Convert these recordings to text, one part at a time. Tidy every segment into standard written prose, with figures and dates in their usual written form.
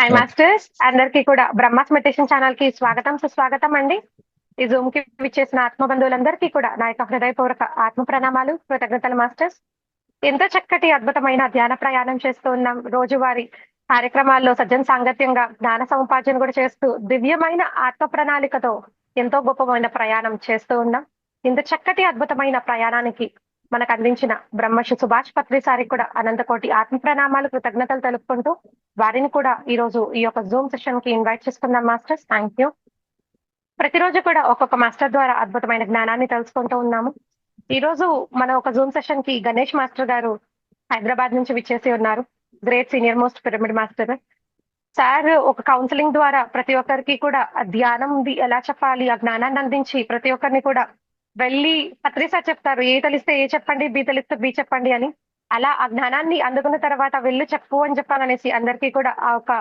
Hi masters, అందరికీ కూడా Brahma's meditation channel కి స్వాగతం సుస్వాగతం అండి. ఈ జూమ్ కి విచ్చేసిన ఆత్మబంధువులందరికీ కూడా నా యొక్క హృదయపూర్వక ఆత్మ ప్రణామాలు, కృతజ్ఞతలు మాస్టర్స్. ఎంతో చక్కటి అద్భుతమైన ధ్యాన ప్రయాణం చేస్తూ ఉన్నాం. రోజువారీ కార్యక్రమాల్లో సజ్జన సాంగత్యంగా జ్ఞాన సముపార్జన కూడా చేస్తూ దివ్యమైన ఆత్మ ప్రణాళికతో ఎంతో గొప్పమైన ప్రయాణం చేస్తూ ఉన్నాం. ఇంత చక్కటి అద్భుతమైన ప్రయాణానికి మనకు అందించిన బ్రహ్మర్షి సుభాష్ పత్రి సారికి కూడా అనంతకోటి ఆత్మ ప్రణామాలు, కృతజ్ఞతలు తెలుపుకుంటూ వారిని కూడా ఈ రోజు ఈ యొక్క జూమ్ సెషన్ కి ఇన్వైట్ చేసుకుందాం మాస్టర్స్. Thank you. ప్రతిరోజు కూడా ఒక్కొక్క మాస్టర్ ద్వారా అద్భుతమైన జ్ఞానాన్ని తెలుసుకుంటూ ఉన్నాము. ఈ రోజు మన ఒక జూమ్ సెషన్ కి గణేష్ మాస్టర్ గారు హైదరాబాద్ నుంచి విచ్చేసి ఉన్నారు. Great senior most pyramid master sir. ఒక కౌన్సిలింగ్ ద్వారా ప్రతి ఒక్కరికి కూడా ఆ ధ్యానం ఎలా చెప్పాలి, ఆ జ్ఞానాన్ని అందించి ప్రతి ఒక్కరిని కూడా వెళ్ళి పత్రి సార్ చెప్తారు, ఏ తెలిస్తే ఏ చెప్పండి, బి తెలిస్తే బి చెప్పండి అని. అలా ఆ జ్ఞానాన్ని అందుకున్న తర్వాత వెళ్ళి చెప్పు అని చెప్పాలనేసి అందరికీ కూడా ఆ ఒక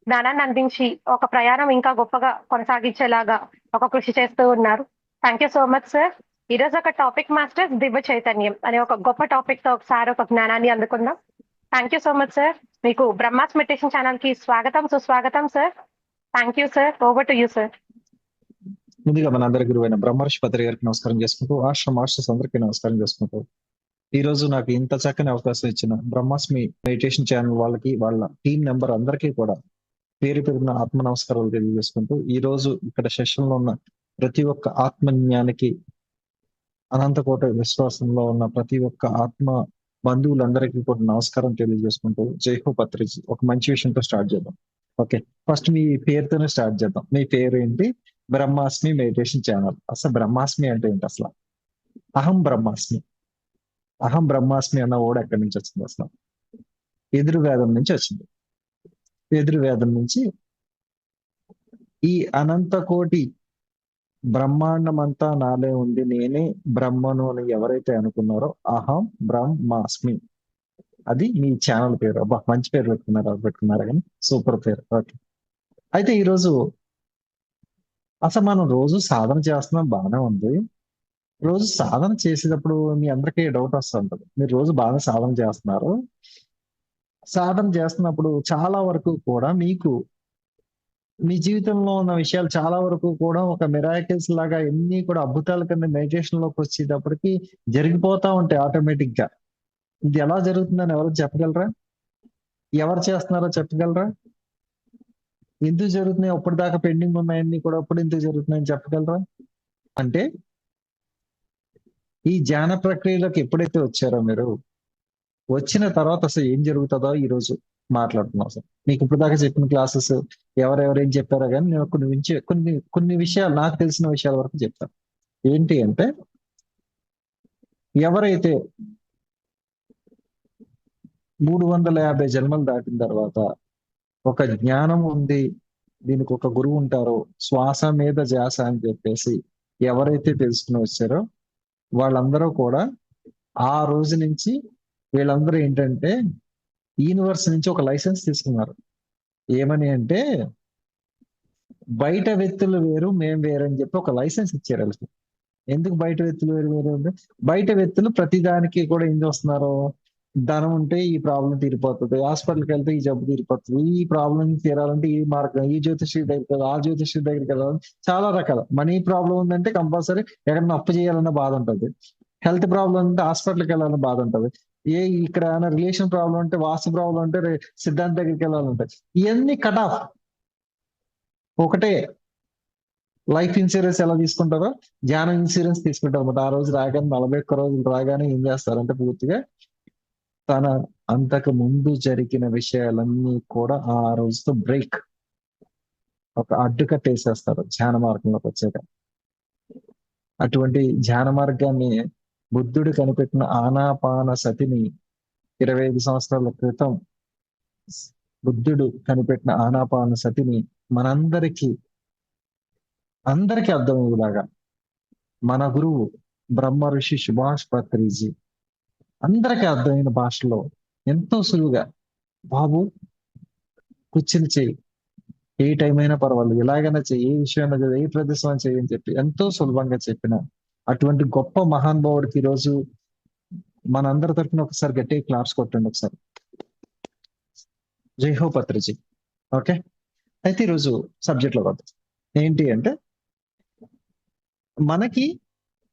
జ్ఞానాన్ని అందించి ఒక ప్రయాణం ఇంకా గొప్పగా కొనసాగించేలాగా ఒక కృషి చేస్తూ ఉన్నారు. Thank you so much sir. ఈ రోజు ఒక టాపిక్ మాస్టర్ దివ్య చైతన్యం అనే ఒక గొప్ప టాపిక్ తో ఒకసారి ఒక జ్ఞానాన్ని అందుకుందాం. Thank you so much sir. మీకు బ్రహ్మాస్ మెడిటేషన్ ఛానల్ కి స్వాగతం సుస్వాగతం sir. Thank you sir. Over to you sir. ముందుగా మన అందరి గురువైన బ్రహ్మర్షి పత్రి గారికి నమస్కారం చేసుకుంటూ, ఆశ్రమ మాస్టర్స్ అందరికీ నమస్కారం చేసుకుంటూ, ఈ రోజు నాకు ఇంత చక్కని అవకాశం ఇచ్చిన బ్రహ్మాస్మి మెడిటేషన్ ఛానల్ వాళ్ళకి, వాళ్ళ టీం మెంబర్ అందరికీ కూడా పేరు పేరున ఆత్మ నమస్కారాలు తెలియజేసుకుంటూ, ఈ రోజు ఇక్కడ సెషన్ లో ఉన్న ప్రతి ఒక్క ఆత్మజ్ఞానికి, అనంతకోట విశ్వాసంలో ఉన్న ప్రతి ఒక్క ఆత్మ బంధువులందరికీ కూడా నమస్కారం తెలియజేసుకుంటూ, జైహో పత్రిజీ ఒక మంచి విషయంతో స్టార్ట్ చేద్దాం. ఓకే, ఫస్ట్ మీ పేరుతోనే స్టార్ట్ చేద్దాం. మీ పేరు ఏంటి? బ్రహ్మాస్మి మెడిటేషన్ ఛానల్. అసలు బ్రహ్మాస్మి అంటే ఏంటి? అసలు అహం బ్రహ్మాస్మి. అహం బ్రహ్మాస్మి అన్న ఓడ ఎక్కడి నుంచి వచ్చింది? అసలు ఎదురువేదం నుంచి వచ్చింది. ఎదురువేదం నుంచి ఈ అనంత కోటి బ్రహ్మాండం అంతా నాలే ఉంది, నేనే బ్రహ్మను అని ఎవరైతే అనుకున్నారో అహం బ్రహ్మాస్మి, అది మీ ఛానల్ పేరు. అబ్బా, మంచి పేరు పెట్టుకున్నారు కానీ సూపర్ పేరు. ఓకే, అయితే ఈరోజు అసలు మనం రోజు సాధన చేస్తున్నాం, బాగానే ఉంది. రోజు సాధన చేసేటప్పుడు మీ అందరికీ డౌట్ వస్తూ ఉంటుంది, మీరు రోజు బాగా సాధన చేస్తున్నారు, సాధన చేస్తున్నప్పుడు చాలా వరకు కూడా మీకు మీ జీవితంలో ఉన్న విషయాలు చాలా వరకు కూడా ఒక మిరాకిల్స్ లాగా ఎన్ని కూడా అద్భుతాల కింద మెడిటేషన్ లోకి వచ్చేటప్పటికి జరిగిపోతా ఉంటాయి ఆటోమేటిక్ గా. ఇది ఎలా జరుగుతుందని ఎవరు చెప్పగలరా? ఎవరు చేస్తున్నారో చెప్పగలరా? ఎందుకు జరుగుతున్నాయి? అప్పటిదాకా పెండింగ్ ఉన్నాయన్నీ కూడా అప్పుడు ఎందుకు జరుగుతున్నాయని చెప్పగలరా? అంటే ఈ ధ్యాన ప్రక్రియలోకి ఎప్పుడైతే వచ్చారో మీరు, వచ్చిన తర్వాత అసలు ఏం జరుగుతుందో ఈ రోజు మాట్లాడుతున్నాం. సార్, మీకు ఇప్పుడు దాకా చెప్పిన క్లాసెస్ ఎవరెవరేం చెప్పారో కానీ నేను కొన్ని విషయాలు, నాకు తెలిసిన విషయాల వరకు చెప్తాను. ఏంటి అంటే, ఎవరైతే 350 జన్మలు దాటిన తర్వాత ఒక జ్ఞానం ఉంది, దీనికి ఒక గురువు ఉంటారో, శ్వాస మీద ధ్యాస అని చెప్పేసి ఎవరైతే తెలుసుకుని వచ్చారో వాళ్ళందరూ కూడా ఆ రోజు నుంచి వీళ్ళందరూ ఏంటంటే యూనివర్స్ నుంచి ఒక లైసెన్స్ తీసుకున్నారు. ఏమని అంటే, బయట వ్యక్తులు వేరు, మేం వేరు అని చెప్పి ఒక లైసెన్స్ ఇచ్చారు వాళ్ళకి. ఎందుకు బయట వ్యక్తులు వేరు వేరు అంటే, బయట వ్యక్తులు ప్రతిదానికి కూడా ఏం చేస్తున్నారు, ధనం ఉంటే ఈ ప్రాబ్లం తీరిపోతుంది, హాస్పిటల్కి వెళ్తే ఈ జబ్బు తీరిపోతుంది, ఈ ప్రాబ్లం తీరాలంటే ఈ మార్గం, ఈ జ్యోతిష్యుడి దగ్గరికి వెళ్ళాలి, ఆ జ్యోతిష్యుడి దగ్గరికి వెళ్ళాలి, చాలా రకాల. మనీ ప్రాబ్లం ఉందంటే కంపల్సరీ ఎక్కడన్నా అప్పు చేయాలన్న బాధ ఉంటుంది, హెల్త్ ప్రాబ్లం ఉంటే హాస్పిటల్కి వెళ్ళాలన్న బాధ ఉంటుంది, ఇక్కడ ఏమైనా రిలేషన్ ప్రాబ్లం ఉంటే, వాస్తు ప్రాబ్లం ఉంటే సిద్ధాంత దగ్గరికి వెళ్ళాలంటాయి. ఇవన్నీ కట్ ఆఫ్. ఒకటే లైఫ్ ఇన్సూరెన్స్ ఎలా తీసుకుంటారో ధ్యాన ఇన్సూరెన్స్ తీసుకుంటారు అన్నమాట. ఆ రోజు రాగానే 41 రోజులు రాగానే ఏం చేస్తారంటే పూర్తిగా తన అంతకు ముందు జరిగిన విషయాలన్నీ కూడా ఆ రోజుతో బ్రేక్, ఒక అడ్డుకట్టేసేస్తారు ధ్యాన మార్గంలోకి వచ్చాక. అటువంటి ధ్యాన మార్గాన్ని బుద్ధుడు కనిపెట్టిన ఆనాపాన సతిని 25 సంవత్సరాల క్రితం బుద్ధుడు కనిపెట్టిన ఆనాపాన సతిని అందరికీ అర్థమయ్యేలాగా మన గురువు బ్రహ్మ ఋషి సుభాష్ పత్రిజీ అందరికీ అర్థమైన భాషలో ఎంతో సులువుగా, బాబు కూర్చుని చేయి, ఏ టైం అయినా పర్వాలేదు, ఎలాగైనా చెయ్యి, ఏ విషయమైనా ఏ ప్రదేశం చేయని చెప్పి ఎంతో సులభంగా చెప్పిన అటువంటి గొప్ప మహానుభావుడికి ఈరోజు మనందరి తరఫున ఒకసారి గట్టిగా క్లాప్స్ కొట్టండి ఒకసారి. జై హో పత్రిజీ. ఓకే, అయితే ఈరోజు సబ్జెక్ట్ లో వద్దాం. ఏంటి అంటే, మనకి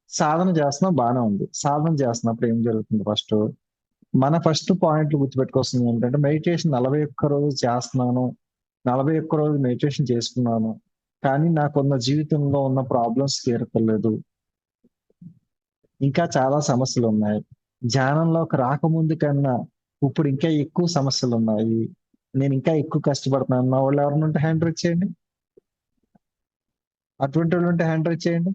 సాధన చేస్తున్నాం బాగానే ఉంది. సాధన చేస్తున్నప్పుడు ఏం జరుగుతుంది? ఫస్ట్ పాయింట్లు గుర్తుపెట్టుకోవాల్సింది ఏంటంటే, మెడిటేషన్ 41 రోజు చేస్తున్నాను, 41 రోజు మెడిటేషన్ చేసుకున్నాను, కానీ నాకున్న జీవితంలో ఉన్న ప్రాబ్లమ్స్ తీరతలేదు, ఇంకా చాలా సమస్యలు ఉన్నాయి, ధ్యానంలోకి రాకముందు కన్నా ఇప్పుడు ఇంకా ఎక్కువ సమస్యలు ఉన్నాయి, నేను ఇంకా ఎక్కువ కష్టపడుతున్నాను అన్న వాళ్ళు ఎవరైనా ఉంటే హ్యాండ్ రైజ్ చేయండి. అటువంటి వాళ్ళు ఉంటే హ్యాండ్ రైజ్ చేయండి.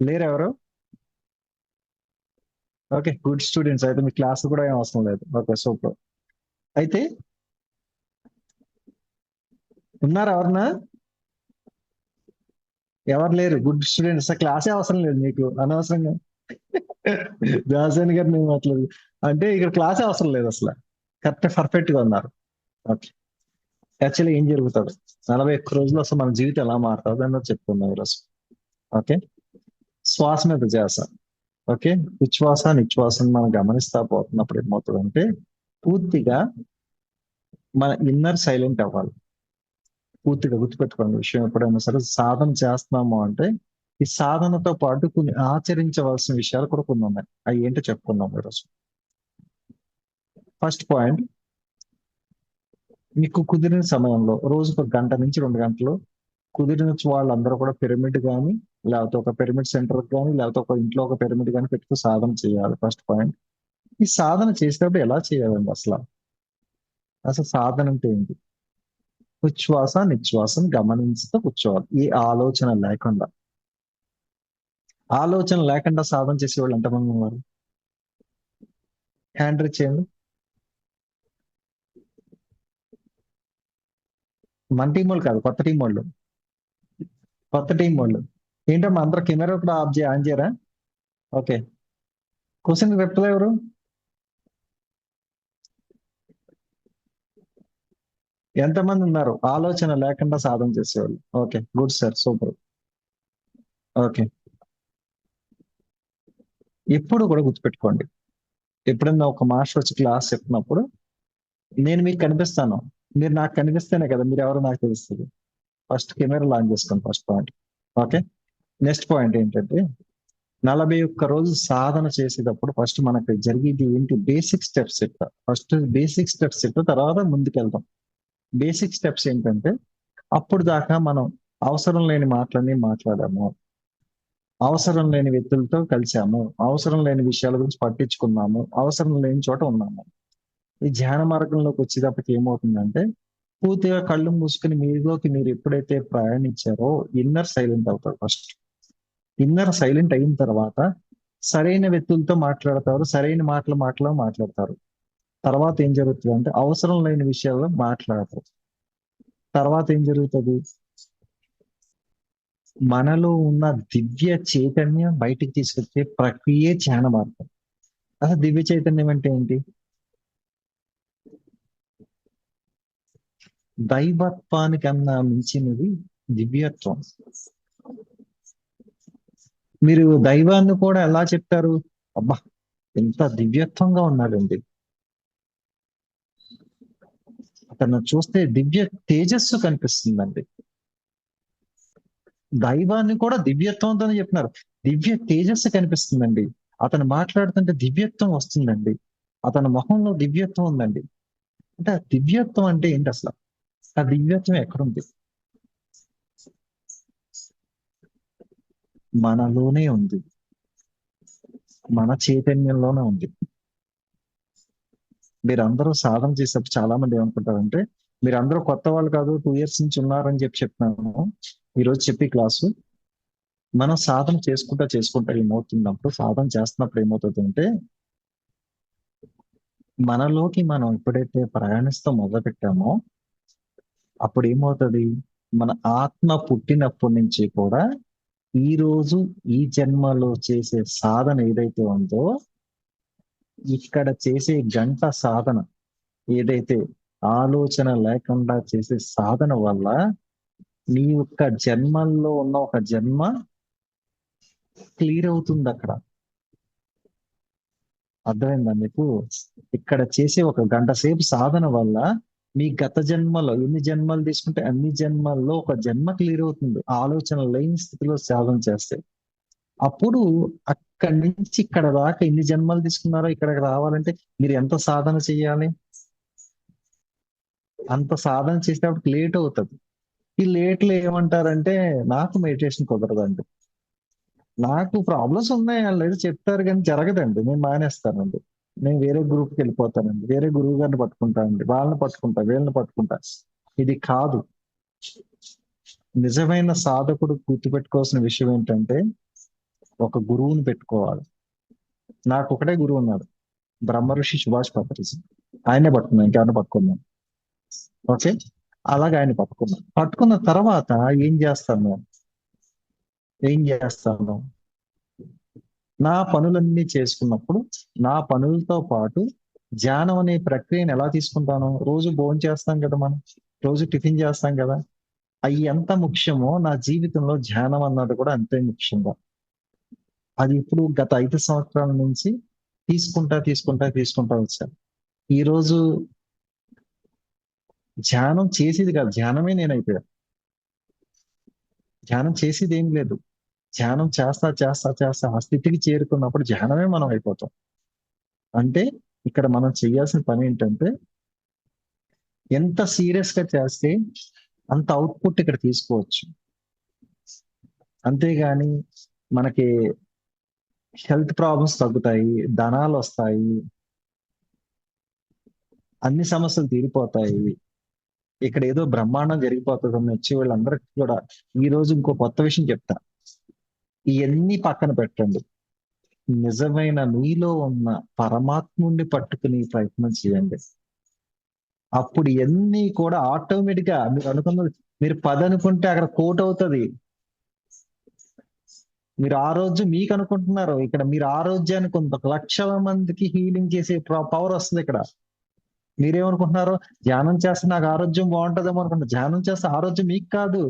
లేరు ఎవరు? Okay, good students. అయితే మీ క్లాస్ కూడా ఏం అవసరం లేదు. Okay, super. అయితే ఉన్నారా ఎవరన్నా? ఎవరు లేరు. Good students. క్లాసే అవసరం లేదు మీకు అనవసరంగా. దాసన్ గారు నేను మాట్లాడు అంటే ఇక్కడ క్లాసే అవసరం లేదు అసలు. కరెక్ట్, పర్ఫెక్ట్ గా ఉన్నారు. ఓకే. యాక్చువల్లీ ఏం జరుగుతుంది 41 రోజులు అసలు మన జీవితం ఎలా మారుతుంది అన్నది చెప్పుకుందాం ఈరోజు. ఓకే, శ్వాస మీద ధ్యాస. ఓకే, ఉచ్ఛ్వాస నిశ్వాసను మనం గమనిస్తా పోతున్నప్పుడు ఏమవుతుందంటే, పూర్తిగా మన ఇన్నర్ సైలెంట్ అవ్వాలి. పూర్తిగా గుర్తుపెట్టుకోండి విషయం. ఎప్పుడైనా సరే సాధన చేస్తున్నాము అంటే, ఈ సాధనతో పాటు కొన్ని ఆచరించవలసిన విషయాలు కూడా కొన్ని ఉన్నాయి. అవి ఏంటో చెప్పుకుందాం ఈరోజు. ఫస్ట్ పాయింట్, మీకు కుదిరిన సమయంలో రోజుకు 1 గంట నుంచి 2 గంటలు కుదిరిన వాళ్ళందరూ కూడా పిరమిడ్ కానీ, లేకపోతే ఒక పిరమిడ్ సెంటర్ కానీ, లేకపోతే ఒక ఇంట్లో ఒక పిరమిడ్ కానీ పెట్టుకు సాధన చేయాలి. First point. ఈ సాధన చేసేటప్పుడు ఎలా చేయాలండి అసలు? అసలు సాధన అంటే ఏంటి? ఉచ్ఛ్వాస నిశ్వాసం గమనించుతూ కూర్చోవాలి. ఈ ఆలోచన లేకుండా. ఆలోచన లేకుండా సాధన చేసే వాళ్ళు ఎంతమంది ఉన్నారు? హ్యాండ్ రైజ్ చేయండి. మన టీం వాళ్ళు కాదు, కొత్త టీం వాళ్ళు. కొత్త టీం వాళ్ళు ఏంటమ్మా, అందరూ కెమెరా కూడా ఆన్ చేయరా? ఓకే, క్వశ్చన్ రిప్లై ఎవరు? ఎంతమంది ఉన్నారు ఆలోచన లేకుండా సాధన చేసేవాళ్ళు? Okay, good sir, super. Okay, ఎప్పుడు కూడా గుర్తుపెట్టుకోండి, ఎప్పుడన్నా ఒక మాస్టర్ వచ్చి క్లాస్ చెప్పినప్పుడు నేను మీకు కనిపిస్తాను, మీరు నాకు కనిపిస్తేనే కదా మీరు ఎవరో నాకు తెలుస్తుంది. ఫస్ట్ కెమెరా లాంచ్ చేసుకోండి, first point. Okay, next point ఏంటంటే, 41 రోజు సాధన చేసేటప్పుడు ఫస్ట్ మనకి జరిగేది ఏంటి? బేసిక్ స్టెప్స్ చెప్తా. ఫస్ట్ బేసిక్ స్టెప్స్ చెప్తా, తర్వాత ముందుకెళ్తాం. బేసిక్ స్టెప్స్ ఏంటంటే, అప్పుడు దాకా మనం అవసరం లేని మాటలన్నీ మాట్లాడాము, అవసరం లేని వ్యక్తులతో కలిసాము, అవసరం లేని విషయాల గురించి పట్టించుకున్నాము, అవసరం లేని చోట ఉన్నాము. ఈ ధ్యాన మార్గంలోకి వచ్చేటప్పటికి ఏమవుతుందంటే, పూర్తిగా కళ్ళు మూసుకుని మీలోకి మీరు ఎప్పుడైతే ప్రయాణించారో ఇన్నర్ సైలెంట్ అవుతారు. ఫస్ట్ ఇన్నర్ సైలెంట్ అయిన తర్వాత సరైన వ్యక్తులతో మాట్లాడతారు, సరైన మాట్లాడతారు. తర్వాత ఏం జరుగుతుంది అంటే, అవసరం లేని విషయాల్లో మాట్లాడతారు. తర్వాత ఏం జరుగుతుంది? మనలో ఉన్న దివ్య చైతన్యం బయటికి తీసుకొచ్చే ప్రక్రియే ధ్యాన మార్గం. అసలు దివ్య చైతన్యం అంటే ఏంటి? దైవత్వానికన్నా మించినది దివ్యత్వం. మీరు దైవాన్ని కూడా ఎలా చెప్తారు? అబ్బా, ఎంత దివ్యత్వంగా ఉన్నాడండి, అతను చూస్తే దివ్య తేజస్సు కనిపిస్తుందండి. దైవాన్ని కూడా దివ్యత్వంతో చెప్తున్నారు. దివ్య తేజస్సు కనిపిస్తుందండి, అతను మాట్లాడుతుంటే దివ్యత్వం వస్తుందండి, అతని మొహంలో దివ్యత్వం ఉందండి. అంటే ఆ దివ్యత్వం అంటే ఏంటి అసలు? ఆ దివ్యత్వం ఎక్కడుంది? మనలోనే ఉంది, మన చైతన్యంలోనే ఉంది. మీరందరూ సాధన చేసేటప్పుడు చాలా మంది ఏమనుకుంటారంటే, మీరందరూ కొత్త వాళ్ళు కాదు, 2 years నుంచి ఉన్నారని చెప్తున్నాను. ఈరోజు చెప్పి క్లాసు, మనం సాధన చేసుకుంటా ఏమవుతున్నప్పుడు, సాధన చేస్తున్నప్పుడు ఏమవుతుందంటే, మనలోకి మనం ఎప్పుడైతే ప్రయాణిస్తూ మొదలు పెట్టామో అప్పుడు ఏమవుతుంది? మన ఆత్మ పుట్టినప్పటి నుంచి కూడా ఈ రోజు ఈ జన్మలో చేసే సాధన ఏదైతే ఉందో, ఇక్కడ చేసే గంట సాధన ఏదైతే ఆలోచన లేకుండా చేసే సాధన వల్ల నీ యొక్క జన్మల్లో ఉన్న ఒక జన్మ క్లియర్ అవుతుంది అక్కడ. అర్థమైందా మీకు? ఇక్కడ చేసే ఒక గంట సేపు సాధన వల్ల మీ గత జన్మలో ఎన్ని జన్మలు తీసుకుంటే అన్ని జన్మల్లో ఒక జన్మ క్లియర్ అవుతుంది, ఆలోచన లేని స్థితిలో సాధన చేస్తే. అప్పుడు అక్కడి నుంచి ఇక్కడ దాకా ఎన్ని జన్మలు తీసుకున్నారో ఇక్కడికి రావాలంటే మీరు ఎంత సాధన చేయాలి? అంత సాధన చేసేటప్పుడు లేట్ అవుతుంది. ఈ లేట్ లో ఏమంటారంటే నాకు మెడిటేషన్ కుదరదండి, నాకు ప్రాబ్లమ్స్ ఉన్నాయి వాళ్ళు ఏదో చెప్తారు కానీ జరగదండి, నేను మానేస్తానండి, నేను వేరే గ్రూప్కి వెళ్ళిపోతానండి, వేరే గురువు గారిని పట్టుకుంటానండి, వాళ్ళని పట్టుకుంటా, వీళ్ళని పట్టుకుంటా. ఇది కాదు. నిజమైన సాధకుడు గుర్తుపెట్టుకోవాల్సిన విషయం ఏంటంటే ఒక గురువుని పెట్టుకోవాలి. నాకు ఒకటే గురువు ఉన్నాడు, బ్రహ్మ ఋషి సుభాష్ పత్రిజీ. ఆయనే పట్టుకున్నాను, ఇంకెవరిని పట్టుకున్నాను. ఓకే, అలాగే ఆయన పట్టుకున్నాను. పట్టుకున్న తర్వాత ఏం చేస్తాను, ఏం చేస్తాను, నా పనులన్నీ చేసుకున్నప్పుడు నా పనులతో పాటు ధ్యానం అనే ప్రక్రియను ఎలా తీసుకుంటాను? రోజు భోజనం చేస్తాం కదా మనం, రోజు టిఫిన్ చేస్తాం కదా, అవి ఎంత ముఖ్యమో నా జీవితంలో ధ్యానం అన్నది కూడా అంతే ముఖ్యంగా. అది ఇప్పుడు గత 5 సంవత్సరాల నుంచి తీసుకుంటా వచ్చాను. ఈ రోజు ధ్యానం చేసేది కాదు, ధ్యానమే నేనైపోయా. ధ్యానం చేసేది ఏం లేదు, ధ్యానం చేస్తా ఆ స్థితికి చేరుకున్నప్పుడు ధ్యానమే మనం అయిపోతాం. అంటే ఇక్కడ మనం చేయాల్సిన పని ఏంటంటే ఎంత సీరియస్ గా చేస్తే అంత అవుట్పుట్ ఇక్కడ తీసుకోవచ్చు. అంతేగాని మనకి హెల్త్ ప్రాబ్లమ్స్ తగ్గుతాయి, ధనాలు వస్తాయి, అన్ని సమస్యలు తీరిపోతాయి, ఇక్కడ ఏదో బ్రహ్మాండం జరిగిపోతుందని వచ్చే వాళ్ళందరికీ కూడా ఈ రోజు ఇంకో కొత్త విషయం చెప్తా. ఇవన్నీ పక్కన పెట్టండి, నిజమైన మీలో ఉన్న పరమాత్ముడిని పట్టుకుని ప్రయత్నం చేయండి. అప్పుడు ఇవన్నీ కూడా ఆటోమేటిక్ గా మీరు అనుకున్నది, మీరు 10 అనుకుంటే అక్కడ 1,00,00,000 అవుతుంది. మీరు ఆరోగ్యం మీకు అనుకుంటున్నారు, ఇక్కడ మీరు ఆరోగ్యానికి 1,00,00,000 మందికి హీలింగ్ చేసే పవర్ వస్తుంది. ఇక్కడ మీరేమనుకుంటున్నారు, ధ్యానం చేస్తే నాకు ఆరోగ్యం బాగుంటుందేమో అనుకుంటున్నారు. ధ్యానం చేస్తే ఆరోగ్యం మీకు కాదు,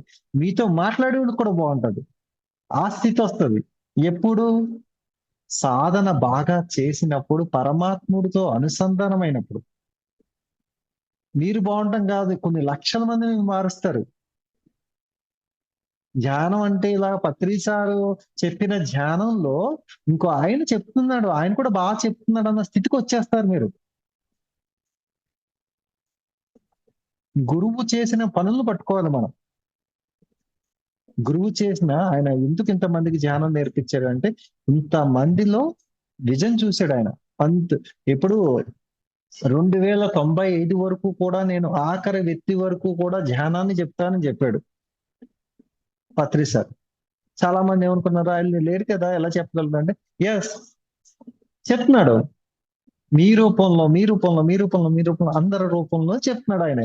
మీతో మాట్లాడేవాడికి కూడా బాగుంటది. ఆ స్థితి వస్తుంది ఎప్పుడు? సాధన బాగా చేసినప్పుడు, పరమాత్ముడితో అనుసంధానమైనప్పుడు. మీరు బాగుంటాం కాదు, కొన్ని లక్షల మందిని మారుస్తారు. ధ్యానం అంటే ఇలా పత్రిసారు చెప్పిన ధ్యానంలో ఇంకో ఆయన చెప్తున్నాడు, ఆయన కూడా బాగా చెప్తున్నాడు అన్న స్థితికి వచ్చేస్తారు మీరు. గురువు చేసిన పనులను పట్టుకోవాలి మనం. గురువు చేసిన ఆయన ఎందుకు ఇంతమందికి ధ్యానం నేర్పించాడు అంటే ఇంత మందిలో విజన్ చూశాడు ఆయన. పంత్ ఎప్పుడు 2095 వరకు కూడా నేను ఆఖరి వ్యక్తి వరకు కూడా ధ్యానాన్ని చెప్తానని చెప్పాడు పత్రి సార్. చాలా మంది ఏమనుకున్నారు, ఆయన లేరు కదా ఎలా చెప్పగలరు అంటే, ఎస్ చెప్తున్నాడు. మీ రూపంలో అందరి రూపంలో చెప్తున్నాడు ఆయన.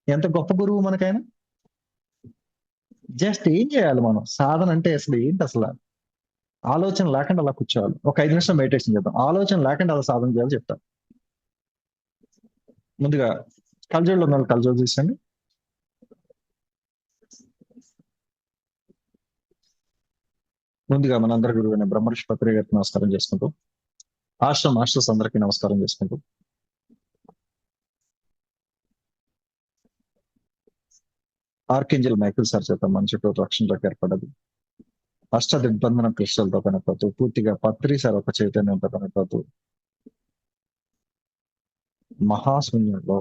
ఎంత గొప్ప గురువు మనకైనా. జస్ట్ ఏం చేయాలి మనం? సాధన అంటే అసలు ఏంటి? అసలు ఆలోచన లేకుండా అలా కూర్చోవాలి. ఒక 5 నిమిషాలు మెడిటేషన్ చేద్దాం, ఆలోచన లేకుండా అలా సాధన చేయాలి చెప్తాను. ముందుగా కలజోళ్ళు ఉన్న వాళ్ళు కలజోళ్ళు తీసండి. ముందుగా మనందరి గురువైన బ్రహ్మర్షి పత్రి గారికి నమస్కారం చేసుకుంటూ, మాస్టర్స్ అందరికీ నమస్కారం చేసుకుంటూ, ఆర్కేంజల్ మైకిల్ సార్ చేత మన చుట్టూ రక్షణలోకి ఏర్పడదు, అష్ట దిగ్బంధన కృష్ణలతో కనపడుతూ, పూర్తిగా పత్రి సార్ ఒక చైతన్యంతో కనపడుతూ, మహాశూన్యంలో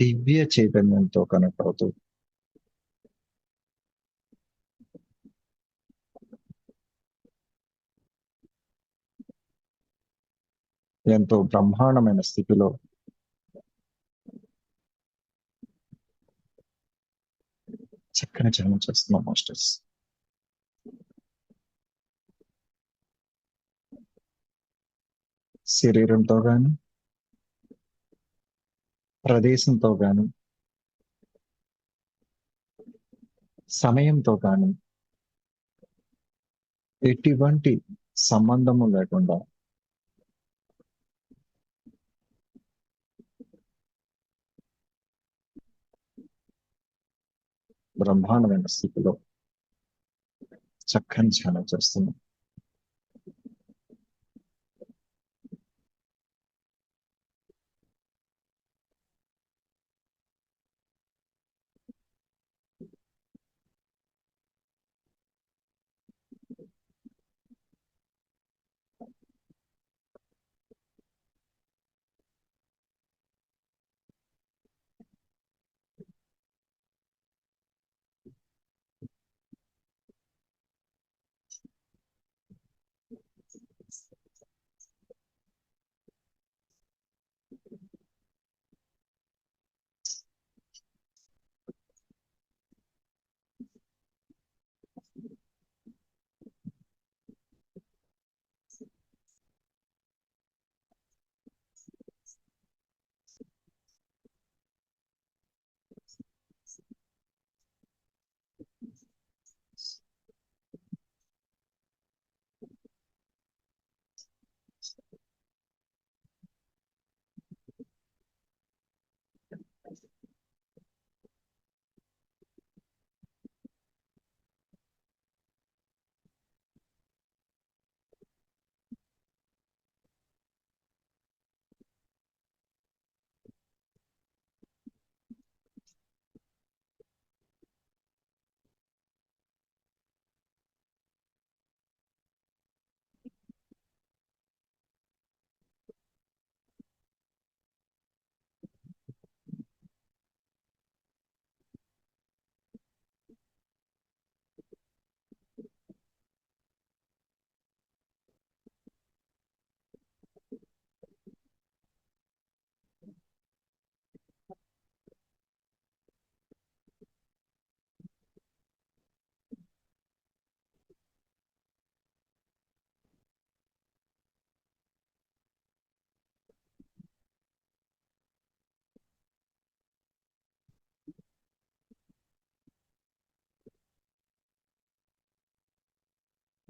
దివ్య చైతన్యంతో కనపడుతూ, ఎంతో బ్రహ్మాండమైన స్థితిలో చక్కని ధ్యానం చేస్తున్నాం మాస్టర్స్. శరీరంతో గాని, ప్రదేశంతో గాని, సమయంతో గాని ఎటువంటి సంబంధము లేకుండా బ్రహ్మాండమైన స్థితిలో చక్కని ధ్యానం చేస్తున్నాం.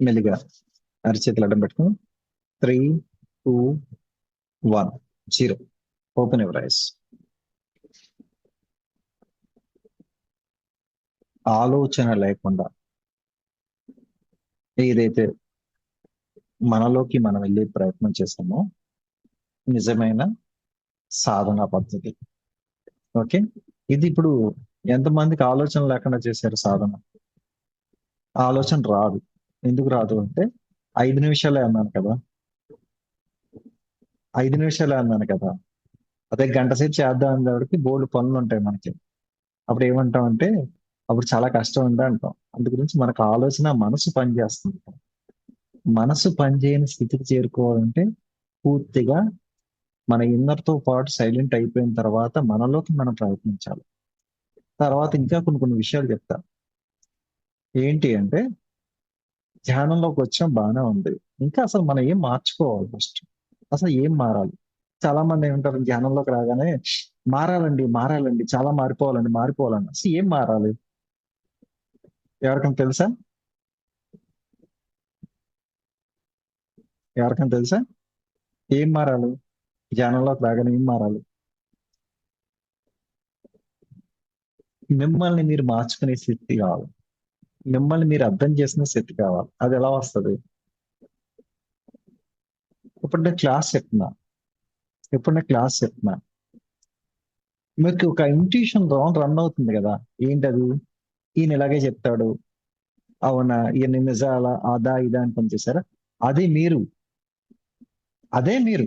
మెల్లిగా అరిచేతులు అడ్డం పెట్టుకుని 3, 2, 1, 0. Open your eyes. ఆలోచన లేకుండా ఏదైతే మనలోకి మనం వెళ్ళే ప్రయత్నం చేస్తామో నిజమైన సాధన పద్ధతి. ఓకే, ఇది ఇప్పుడు ఎంతమందికి ఆలోచన లేకుండా చేశారు సాధన? ఆలోచన రాదు. ఎందుకు రాదు అంటే 5 నిమిషాలే అన్నాను కదా, 5 నిమిషాలే అన్నాను కదా. అదే గంట సేపు చేద్దాం అనేవాడికి బోల్డ్ పనులు ఉంటాయి మనకి. అప్పుడు ఏమంటామంటే అప్పుడు చాలా కష్టం ఉంది అంటాం. అందు గురించి మనకు ఆలోచన మనసు పనిచేస్తుంది. మనసు పనిచేయని స్థితికి చేరుకోవాలంటే పూర్తిగా మన ఇన్నర్ తో పాటు సైలెంట్ అయిపోయిన తర్వాత మనలోకి మనం ప్రయత్నించాలి. తర్వాత ఇంకా కొన్ని కొన్ని విషయాలు చెప్తా. ఏంటి అంటే ధ్యానంలోకి వచ్చాం, బాగానే ఉంది. ఇంకా అసలు మనం ఏం మార్చుకోవాలి? ఫస్ట్ అసలు ఏం మారాలి? చాలా మంది ఏమంటారు ధ్యానంలోకి రాగానే మారాలండి, మారాలండి, చాలా మారిపోవాలండి, మారిపోవాలండి. అసలు ఏం మారాలి? ఎవరికైనా తెలుసా? ఎవరికైనా తెలుసా ఏం మారాలి? ధ్యానంలోకి రాగానే ఏం మారాలి? మిమ్మల్ని మీరు మార్చుకునే స్థితి కావాలి. మిమ్మల్ని మీరు అర్థం చేసుకునే స్థితి కావాలి. అది ఎలా వస్తుంది? ఇప్పుడు నేను క్లాస్ చెప్తున్నా, మీకు ఒక ఇంట్యూషన్ రన్ అవుతుంది కదా. ఏంటది? ఈయన ఇలాగే చెప్తాడు, అవునా, ఈయన నిజాలా, అదా ఇదా అని పనిచేశారా? అది మీరు, అదే మీరు.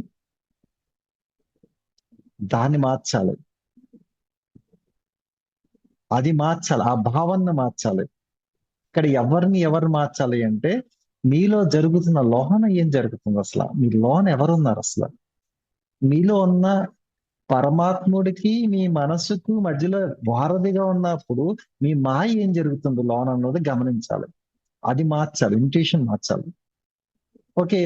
దాన్ని మార్చాలి, అది మార్చాలి, ఆ భావన మార్చాలి. ఇక్కడ ఎవరు మార్చాలి అంటే మీలో జరుగుతున్న లోహన ఏం జరుగుతుంది? అసలు మీ లోన ఎవరున్నారు? అసలు మీలో ఉన్న పరమాత్ముడికి మీ మనసుకు మధ్యలో వారధిగా ఉన్నప్పుడు మీ మాయ ఏం జరుగుతుంది లోన అన్నది గమనించాలి. అది మార్చాలి, ఇంట్యూషన్ మార్చాలి. ఓకే,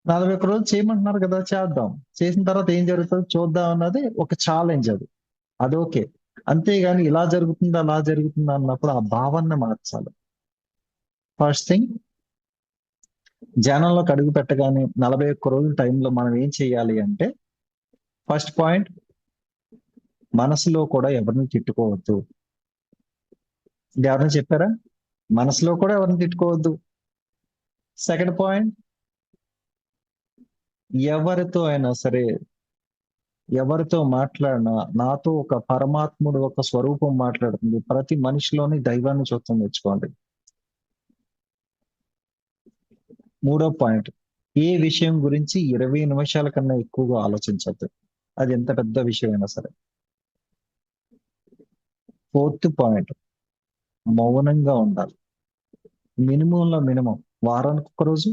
41 రోజులు చేయమంటున్నారు కదా, చేద్దాం. చేసిన తర్వాత ఏం జరుగుతుందో చూద్దాం అన్నది ఒక ఛాలెంజ్. అది ఓకే. అంతేగాని ఇలా జరుగుతుందా అలా జరుగుతుందా అన్నప్పుడు ఆ భావన మార్చాలి. ఫస్ట్ థింగ్, ధ్యానంలోకి అడుగు పెట్టగానే 41 రోజుల టైంలో మనం ఏం చేయాలి అంటే ఫస్ట్ పాయింట్, మనసులో కూడా ఎవరిని తిట్టుకోవద్దు. ఇది ఎవరైనా చెప్పారా? మనసులో కూడా ఎవరిని తిట్టుకోవద్దు. సెకండ్ పాయింట్, ఎవరితో అయినా సరే, ఎవరితో మాట్లాడినా నాతో ఒక పరమాత్ముడు ఒక స్వరూపం మాట్లాడుతుంది. ప్రతి మనిషిలోని దైవాన్ని చూస్తాం, తెచ్చుకోండి. మూడో పాయింట్, ఏ విషయం గురించి 20 నిమిషాల కన్నా ఎక్కువగా ఆలోచించద్దు, అది ఎంత పెద్ద విషయం అయినా సరే. ఫోర్త్ పాయింట్, మౌనంగా ఉండాలి. మినిమంలో మినిమం వారానికి 1 రోజు,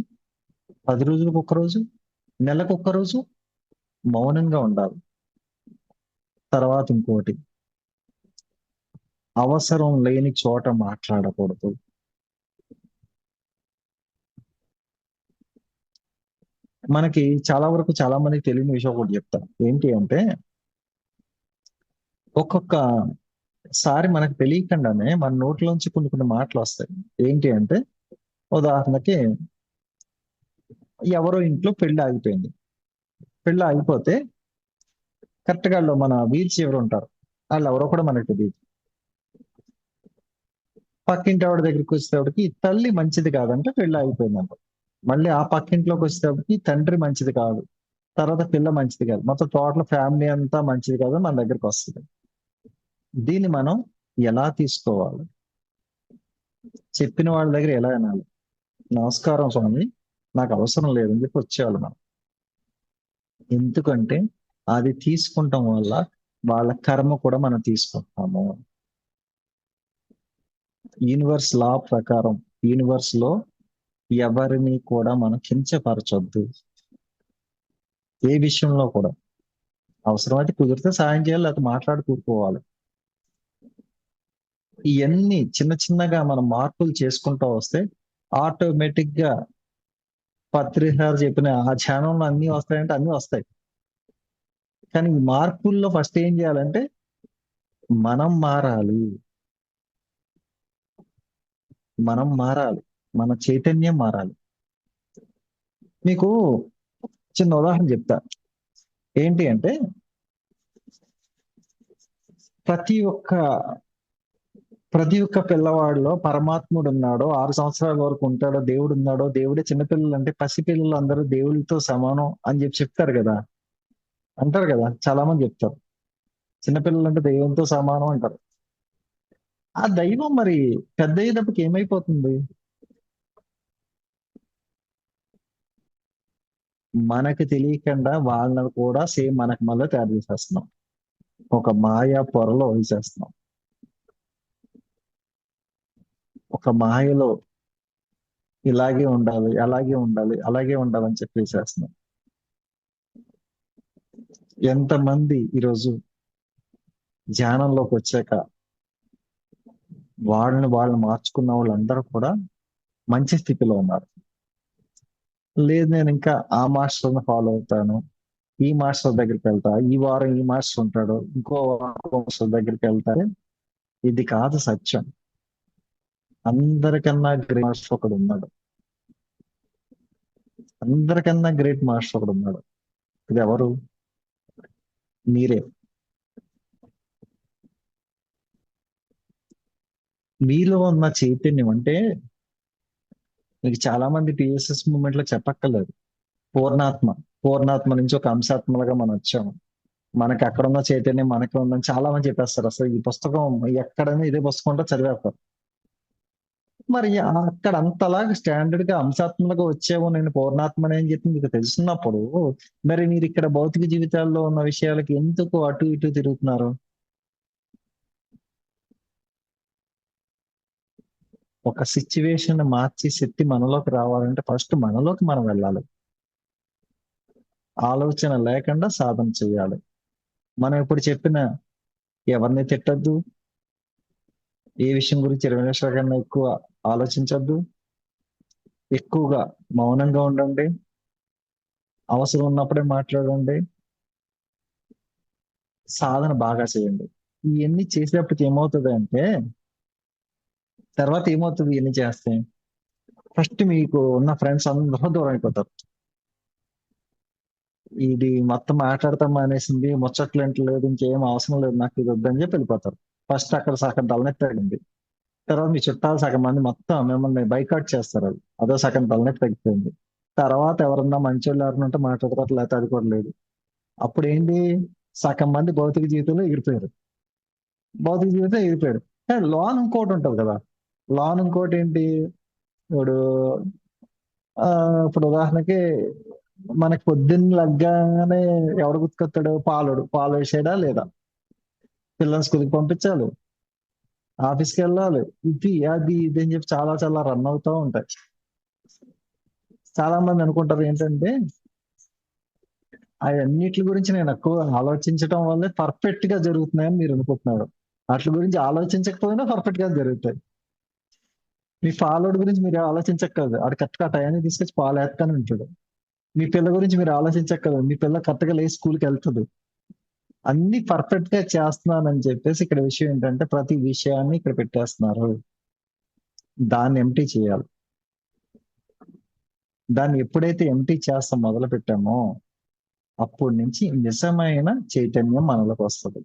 10 రోజులకు 1 రోజు, నెలకు 1 రోజు మౌనంగా ఉండాలి. తర్వాత ఇంకోటి, అవసరం లేని చోట మాట్లాడకూడదు. మనకి చాలా వరకు చాలా మందికి తెలియని విషయం ఒకటి చెప్తా. ఏంటి అంటే ఒక్కొక్కసారి మనకు తెలియకుండానే మన నోట్లోంచి కొన్ని కొన్ని మాటలు వస్తాయి. ఏంటి అంటే ఉదాహరణకి ఎవరో ఇంట్లో పెళ్లి ఆగిపోయింది. పెళ్లి ఆగిపోతే కరెక్ట్ గా మన వీధి ఎవరు ఉంటారు, వాళ్ళు ఎవరో కూడా మనకు తెలియదు. పక్కింటి ఆవిడ దగ్గరికి వచ్చేటప్పటికి తల్లి మంచిది కాదంటే పెళ్లి ఆగిపోయిందంట. మళ్ళీ ఆ పక్కింట్లోకి వచ్చేటప్పటికి తండ్రి మంచిది కాదు, తర్వాత పిల్ల మంచిది కాదు, మొత్తం టోటల్ ఫ్యామిలీ అంతా మంచిది కాదు మన దగ్గరికి వస్తుంది. దీన్ని మనం ఎలా తీసుకోవాలి? చెప్పిన వాళ్ళ దగ్గర ఎలా వినాలి? నమస్కారం స్వామి, నాకు అవసరం లేదని చెప్పి వచ్చేవాళ్ళు మనం. ఎందుకంటే అది తీసుకుంటాం వల్ల వాళ్ళ కర్మ కూడా మనం తీసుకుంటాము. యూనివర్స్ లా ప్రకారం యూనివర్స్ లో ఎవరిని కూడా మనం కించపరచొద్దు. ఏ విషయంలో కూడా అవసరమైతే కుదిరితే సాయం చేయాలి, లేకపోతే మాట్లాడి కూరుకోవాలి. ఇవన్నీ చిన్న చిన్నగా మనం మార్పులు చేసుకుంటూ వస్తే ఆటోమేటిక్ గా పత్రిహారు చెప్పిన ఆ ఛానల్లో అన్ని వస్తాయంటే అన్ని వస్తాయి. కానీ ఈ మార్పుల్లో ఫస్ట్ ఏం చేయాలంటే మనం మారాలి, మనం మారాలి. మన చైతన్యం మారాలి. మీకు చిన్న ఉదాహరణ చెప్తా. ఏంటి అంటే ప్రతి ఒక్క ప్రతి ఒక్క పిల్లవాడిలో పరమాత్ముడు ఉన్నాడో 6 సంవత్సరాల వరకు ఉంటాడో దేవుడు ఉన్నాడో దేవుడే. చిన్నపిల్లలు అంటే పసిపిల్లలు అందరూ దేవుడితో సమానం అని చెప్తారు కదా, అంటారు కదా, చాలా మంది చెప్తారు. చిన్నపిల్లలు అంటే దైవంతో సమానం అంటారు. ఆ దైవం మరి పెద్ద అయ్యేటప్పటికి ఏమైపోతుంది? మనకి తెలియకుండా వాళ్ళని కూడా సేమ్ మనకు మళ్ళీ తయారు చేసేస్తున్నాం. ఒక మాయా పొరలో వేసేస్తున్నాం. ఒక మాయలో ఇలాగే ఉండాలి, అలాగే ఉండాలి, అలాగే ఉండాలని చెప్పి వేసేస్తున్నాం. ఎంతమంది ఈరోజు ధ్యానంలోకి వచ్చాక వాళ్ళు మార్చుకున్న వాళ్ళందరూ కూడా మంచి స్థితిలో ఉన్నారు. లేదు నేను ఇంకా ఆ మాస్టర్ని ఫాలో అవుతాను, ఈ మాస్టర్ దగ్గరికి వెళ్తా, ఈ వారం ఈ మాస్టర్ ఉంటాడు, ఇంకో వారం మాస్టర్ దగ్గరికి వెళ్తా. ఇది కాదు సత్యం. అందరికన్నా గ్రేట్ మాస్టర్ ఒకడు ఉన్నాడు. అందరికన్నా గ్రేట్ మాస్టర్ ఒకడు ఉన్నాడు. ఇది ఎవరు? మీరే. మీలో ఉన్న చైతన్యం అంటే మీకు చాలా మంది టీఎస్ఎస్ మూమెంట్ లో చెప్పక్కర్లేదు. పూర్ణాత్మ. పూర్ణాత్మ నుంచి ఒక అంశాత్మలుగా మనం వచ్చాము. మనకి అక్కడ ఉన్న చైతన్యం మనకి ఉందని చాలా మంది చెప్పేస్తారు. అసలు ఈ పుస్తకం ఎక్కడైనా ఇదే పుస్తకం ఉంటే చదివేస్తారు. మరి అక్కడ అంతలాగా స్టాండర్డ్ గా అంశాత్మలుగా వచ్చేవో నేను పూర్ణాత్మని అని చెప్పి మీకు తెలుసున్నప్పుడు మరి మీరు ఇక్కడ భౌతిక జీవితాల్లో ఉన్న విషయాలకి ఎందుకు అటు ఇటు తిరుగుతున్నారు? ఒక సిచ్యువేషన్ మార్చి శక్తి మనలోకి రావాలంటే ఫస్ట్ మనలోకి మనం వెళ్ళాలి. ఆలోచన లేకుండా సాధన చేయాలి. మనం ఇప్పుడు చెప్పిన ఎవరిని తిట్టద్దు, ఏ విషయం గురించి 20 నిమిషాల కన్నా ఎక్కువ ఆలోచించద్దు, ఎక్కువగా మౌనంగా ఉండండి, అవసరం ఉన్నప్పుడే మాట్లాడండి, సాధన బాగా చేయండి. ఇవన్నీ చేసేటప్పటికి ఏమవుతుంది అంటే తర్వాత ఏమవుతుంది? ఇవన్నీ చేస్తే ఫస్ట్ మీకు ఉన్న ఫ్రెండ్స్ అందరూ దూరం అయిపోతారు. ఇది మొత్తం మాట్లాడతాం మానేసింది, ముచ్చట్లు లేదు, ఇంకేం అవసరం లేదు, నాకు ఇది వద్దని చెప్పి వెళ్ళిపోతారు. ఫస్ట్ అక్కడ సగం తలనెత్తి. తర్వాత మీ చుట్టాలు సగం మంది మొత్తం మిమ్మల్ని బైకాట్ చేస్తారు. అదో సగం తలనొప్పి తగ్గిపోయింది. తర్వాత ఎవరన్నా మంచోళ్ళు ఎవరన్నా ఉంటే మాట్లాడతారు, లేకపోతే అది కూడా లేదు. అప్పుడు ఏంటి? సగం మంది భౌతిక జీవితంలో ఎగిరిపోయారు. భౌతిక జీవితం ఎగిరిపోయాడు. కానీ లోన్ ఇంకోటి ఉంటది కదా. లోన్ ఇంకోటి ఏంటి? ఇప్పుడు ఆ ఇప్పుడు ఉదాహరణకి మనకి పొద్దున్న లగ్గానే ఎవడు గుర్తుకొస్తాడు? పాలు వేసాడా లేదా, పిల్లల్ని స్కూల్కి పంపించాలి, ఆఫీస్కి వెళ్ళాలి, ఇది అది ఇది అని చెప్పి చాలా చాలా రన్ అవుతూ ఉంటాయి. చాలా మంది అనుకుంటారు ఏంటంటే అవన్నిటి గురించి నేను ఎక్కువ ఆలోచించడం వల్లే పర్ఫెక్ట్ గా జరుగుతున్నాయని మీరు అనుకుంటున్నారు. వాటి గురించి ఆలోచించకపోయినా పర్ఫెక్ట్ గా జరుగుతాయి. మీ ఫాలోడ్ గురించి మీరు ఆలోచించక్కర్లేదు, ఆడు కరెక్ట్గా టయాన్ని తీసుకొచ్చి పాలు వేస్తానే ఉంటాడు. మీ పిల్ల గురించి మీరు ఆలోచించక్కర్లేదు, మీ పిల్ల కరెక్ట్గా లేచి స్కూల్కి వెళ్తుంది. అన్ని పర్ఫెక్ట్ గా చేస్తున్నానని చెప్పేసి ఇక్కడ విషయం ఏంటంటే ప్రతి విషయాన్ని ఇక్కడ పెట్టేస్తున్నారు. దాన్ని ఎంటీ చేయాలి. దాన్ని ఎప్పుడైతే ఎంటీ చేస్తాం మొదలు పెట్టామో అప్పటి నుంచి నిజమైన చైతన్యం మనలోకి వస్తుంది.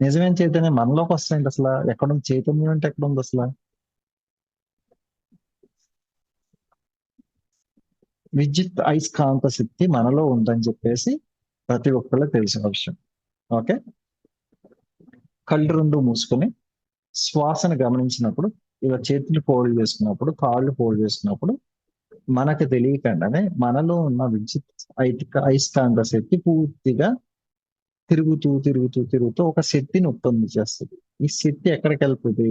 నిజమైన చైతన్యం మనలోకి వస్తుంది అసలు ఎక్కడుంది? చైతన్యం అంటే ఎక్కడుంది అసలు? విద్యుత్ అయస్కాంత శక్తి మనలో ఉందని చెప్పేసి ప్రతి ఒక్కళ్ళకి తెలిసిన విషయం. ఓకే, కళ్ళు రెండు మూసుకొని శ్వాసను గమనించినప్పుడు, ఇలా చేతులు ఫోల్డ్ చేసుకున్నప్పుడు, కాళ్ళు ఫోల్డ్ చేసుకున్నప్పుడు మనకు తెలియకుండానే మనలో ఉన్న విద్యుత్ అయస్కాంత శక్తి పూర్తిగా తిరుగుతూ తిరుగుతూ తిరుగుతూ ఒక శక్తిని ఉత్పత్తి చేస్తుంది. ఈ శక్తి ఎక్కడికి వెళ్తుంది?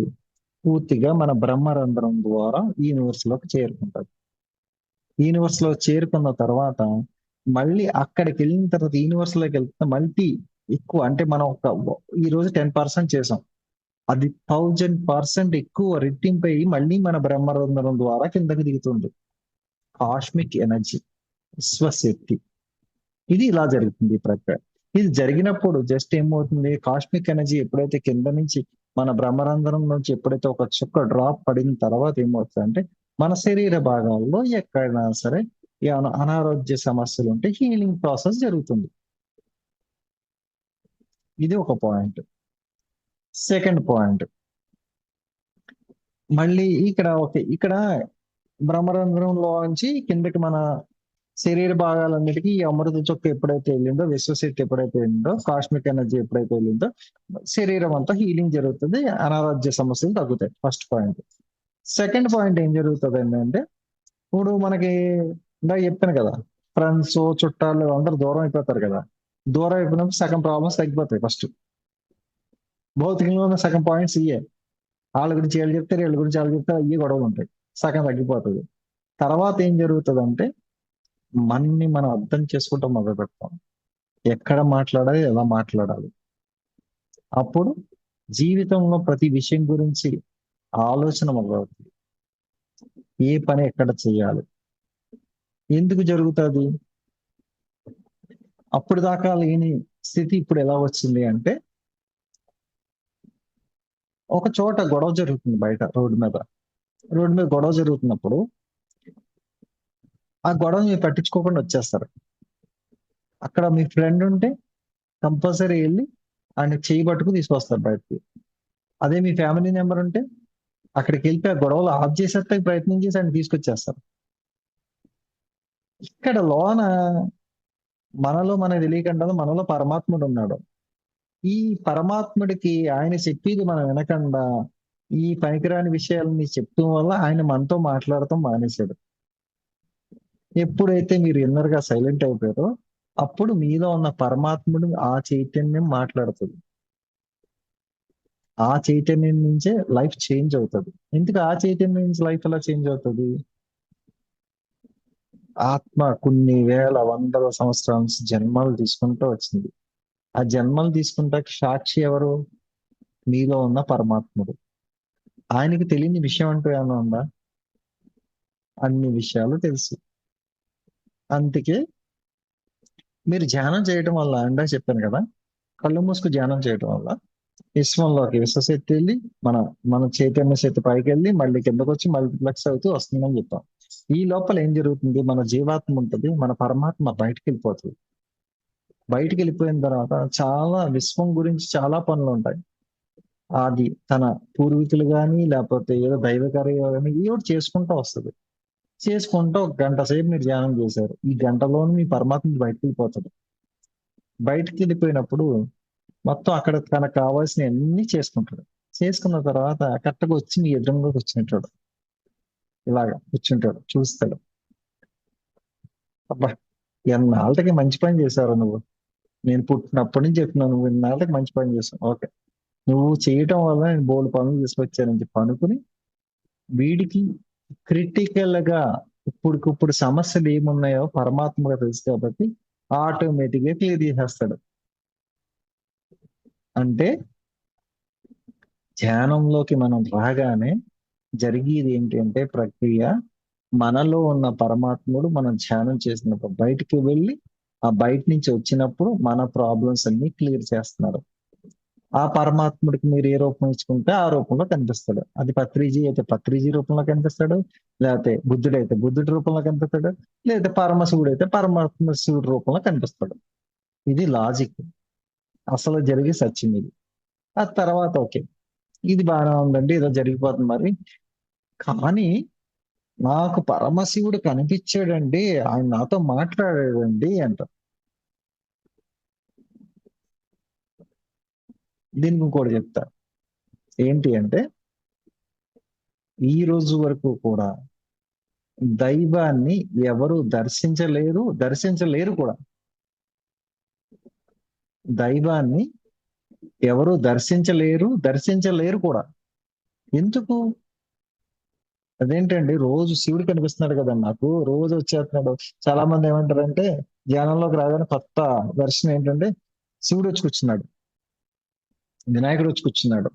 పూర్తిగా మన బ్రహ్మరంధ్రం ద్వారా యూనివర్స్ లోకి చేరుకుంటుంది. యూనివర్స్ లో చేరుకున్న తర్వాత మళ్ళీ అక్కడికి వెళ్ళిన తర్వాత యూనివర్స్ లోకి వెళ్తే మల్టీ ఎక్కువ, అంటే మనం ఈ రోజు 10% చేసాం, అది 1000% ఎక్కువ రెట్టింపు అయ్యి మళ్ళీ మన బ్రహ్మరంధ్రం ద్వారా కిందకి దిగుతుంది. కాస్మిక్ ఎనర్జీ, విశ్వశక్తి. ఇది ఇలా జరుగుతుంది ఈ ప్రక్రియ. ఇది జరిగినప్పుడు జస్ట్ ఏమవుతుంది? కాస్మిక్ ఎనర్జీ ఎప్పుడైతే కింద నుంచి మన బ్రహ్మరంధ్రం నుంచి ఎప్పుడైతే ఒక చుక్క డ్రాప్ పడిన తర్వాత ఏమవుతుంది అంటే మన శరీర భాగాల్లో ఎక్కడైనా సరే ఏమైనా అనారోగ్య సమస్యలు ఉంటే హీలింగ్ ప్రాసెస్ జరుగుతుంది. ఇది ఒక పాయింట్. సెకండ్ పాయింట్, మళ్ళీ ఇక్కడ బ్రహ్మరంధ్రంలో నుంచి కిందకి మన శరీర భాగాలన్నిటికీ ఈ అమృత చొక్క ఎప్పుడైతే వెళ్ళిందో, విశ్వశక్తి ఎప్పుడైతే వెళ్ళిందో, కాస్మిక్ ఎనర్జీ ఎప్పుడైతే వెళ్ళిందో, శరీరం అంతా హీలింగ్ జరుగుతుంది, అనారోగ్య సమస్యలు తగ్గుతాయి. First point. సెకండ్ పాయింట్ ఏం జరుగుతుంది అంటే, ఇప్పుడు మనకి ఇందాక చెప్పాను కదా, ఫ్రెండ్స్ చుట్టాలు అందరూ దూరం అయిపోతారు కదా. దూరం అయిపోయినప్పుడు సగం ప్రాబ్లమ్స్ తగ్గిపోతాయి. ఫస్ట్ భౌతికంలో ఉన్న సగం పాయింట్స్ ఇయ్యే. వాళ్ళ గురించి వీళ్ళు చెప్తారు, వీళ్ళ గురించి వాళ్ళు చెప్తారు, అయ్యి గొడవలు ఉంటాయి. సగం తగ్గిపోతుంది. తర్వాత ఏం జరుగుతుంది అంటే, మనని మనం అర్థం చేసుకుంటాం మొదలు పెడతాం. ఎక్కడ మాట్లాడాలి, ఎలా మాట్లాడాలి. అప్పుడు జీవితంలో ప్రతి విషయం గురించి ఆలోచన మొదలవుతుంది. ఏ పని ఎక్కడ చేయాలి, ఎందుకు జరుగుతుంది, అప్పుడు దాకా లేని స్థితి ఇప్పుడు ఎలా వచ్చింది అంటే, ఒక చోట గొడవ జరుగుతుంది బయట రోడ్డు మీద గొడవ జరుగుతున్నప్పుడు ఆ గొడవ మీరు పట్టించుకోకుండా వచ్చేస్తారు. అక్కడ మీ ఫ్రెండ్ ఉంటే కంపల్సరీ వెళ్ళి ఆయన చేయి పట్టుకు తీసుకొస్తారు బయటకి. అదే మీ ఫ్యామిలీ మెంబర్ ఉంటే అక్కడికి వెళ్ళి ఆ గొడవలు ఆఫ్ చేసేస్తే ప్రయత్నం చేసి ఆయన తీసుకొచ్చేస్తారు. ఇక్కడ లోన మనలో మనకు తెలియకుండా మనలో పరమాత్ముడు ఉన్నాడు. ఈ పరమాత్ముడికి ఆయన చెప్పేది మనం వినకుండా ఈ పనికిరాని విషయాలని చెప్తూ వల్ల ఆయన మనతో మాట్లాడటం మానేశాడు. ఎప్పుడైతే మీరు ఇన్నర్ గా సైలెంట్ అయిపోయారో అప్పుడు మీలో ఉన్న పరమాత్ముడు ఆ చైతన్యం మాట్లాడుతుంది. ఆ చైతన్యం నుంచే లైఫ్ చేంజ్ అవుతుంది. ఎందుకు ఆ చైతన్యం నుంచి లైఫ్ ఎలా చేంజ్ అవుతుంది? ఆత్మ కొన్ని వేల వందల సంవత్సరాల నుంచి జన్మలు తీసుకుంటూ వచ్చింది. ఆ జన్మలు తీసుకుంటా సాక్షి ఎవరు? మీలో ఉన్న పరమాత్ముడు. ఆయనకి తెలియని విషయం అంటూ ఏమైనా ఉందా? అన్ని విషయాలు తెలుసు. అందుకే మీరు ధ్యానం చేయడం వల్ల, ఇందాక చెప్పాను కదా, కళ్ళు మూసుకు ధ్యానం చేయడం వల్ల విశ్వంలోకి విశ్వశక్తి వెళ్ళి మన మన చైతన్య శక్తి పైకి వెళ్ళి మళ్ళీ కిందకు వచ్చి మల్టీప్లెక్స్ అవుతూ వస్తుందని చెప్పాం. ఈ లోపల ఏం జరుగుతుంది? మన జీవాత్మ ఉంటుంది, మన పరమాత్మ బయటికి వెళ్ళిపోతుంది. బయటికి వెళ్ళిపోయిన తర్వాత చాలా విశ్వం గురించి చాలా పనులు ఉంటాయి. అది తన పూర్వీకులు కానీ లేకపోతే ఏదో దైవ కార్యాలు కానీ ఏదో చేసుకుంటూ వస్తుంది. చేసుకుంటూ ఒక గంట సేపు మీరు ధ్యానం చేశారు, ఈ గంటలోనే మీ పరమాత్మ బయటికి వెళ్ళిపోతుంది. బయటికి వెళ్ళిపోయినప్పుడు మొత్తం అక్కడ తనకు కావాల్సిన అన్ని చేసుకుంటాడు. చేసుకున్న తర్వాత కరెక్ట్గా వచ్చి మీ ఎదురుగా కూర్చుంటాడు. ఇలాగా కూర్చుంటాడు, చూస్తాడు. అబ్బా, ఎన్నాళ్ళకి మంచి పని చేశారు నువ్వు, నేను పుట్టినప్పటి నుంచి చెప్తున్నాను, నువ్వు ఇన్నాళ్ళకి మంచి పని చేస్తావు. ఓకే, నువ్వు చేయటం వల్ల నేను బోల్డ్ పనులు తీసుకొచ్చానని చెప్పి అనుకుని వీడికి క్రిటికల్ గా ఇప్పుడుకిప్పుడు సమస్యలు ఏమున్నాయో పరమాత్మగా తెలుసు కాబట్టి ఆటోమేటిక్ గా క్లియర్ చేసేస్తాడు. అంటే ధ్యానంలోకి మనం రాగానే జరిగేది ఏంటి అంటే ప్రక్రియ, మనలో ఉన్న పరమాత్ముడు మనం ధ్యానం చేసినప్పుడు బయటికి వెళ్ళి ఆ బయట నుంచి వచ్చినప్పుడు మన ప్రాబ్లమ్స్ అన్ని క్లియర్ చేస్తున్నారు. ఆ పరమాత్ముడికి మీరు ఏ రూపం ఇచ్చుకుంటే ఆ రూపంలో కనిపిస్తాడు. అది పత్రిజీ అయితే పత్రిజీ రూపంలో కనిపిస్తాడు, లేకపోతే బుద్ధుడు అయితే బుద్ధుడి రూపంలో కనిపిస్తాడు, లేకపోతే పరమశివుడు అయితే పరమశివుడి రూపంలో కనిపిస్తాడు. ఇది లాజిక్, అసలు జరిగే సత్యం ఇది. ఆ తర్వాత ఓకే, ఇది బాగానే ఉందండి, ఏదో జరిగిపోతుంది మరి, కానీ నాకు పరమశివుడు కనిపించాడండి, ఆయన నాతో మాట్లాడాడండి అంట. దీనికి ఇంకోటి చెప్తా. ఏంటి అంటే, ఈ రోజు వరకు కూడా దైవాన్ని ఎవరు దర్శించలేరు కూడా. దైవాన్ని ఎవరు దర్శించలేరు కూడా. ఎందుకు? అదేంటండి, రోజు శివుడు కనిపిస్తున్నాడు కదా నాకు, రోజు వచ్చేస్తున్నాడు. చాలా మంది ఏమంటారంటే ధ్యానంలోకి రాగానే కొత్త దర్శనం ఏంటంటే శివుడు వచ్చి కూర్చున్నాడు, వినాయకుడు వచ్చి కూర్చున్నాడు,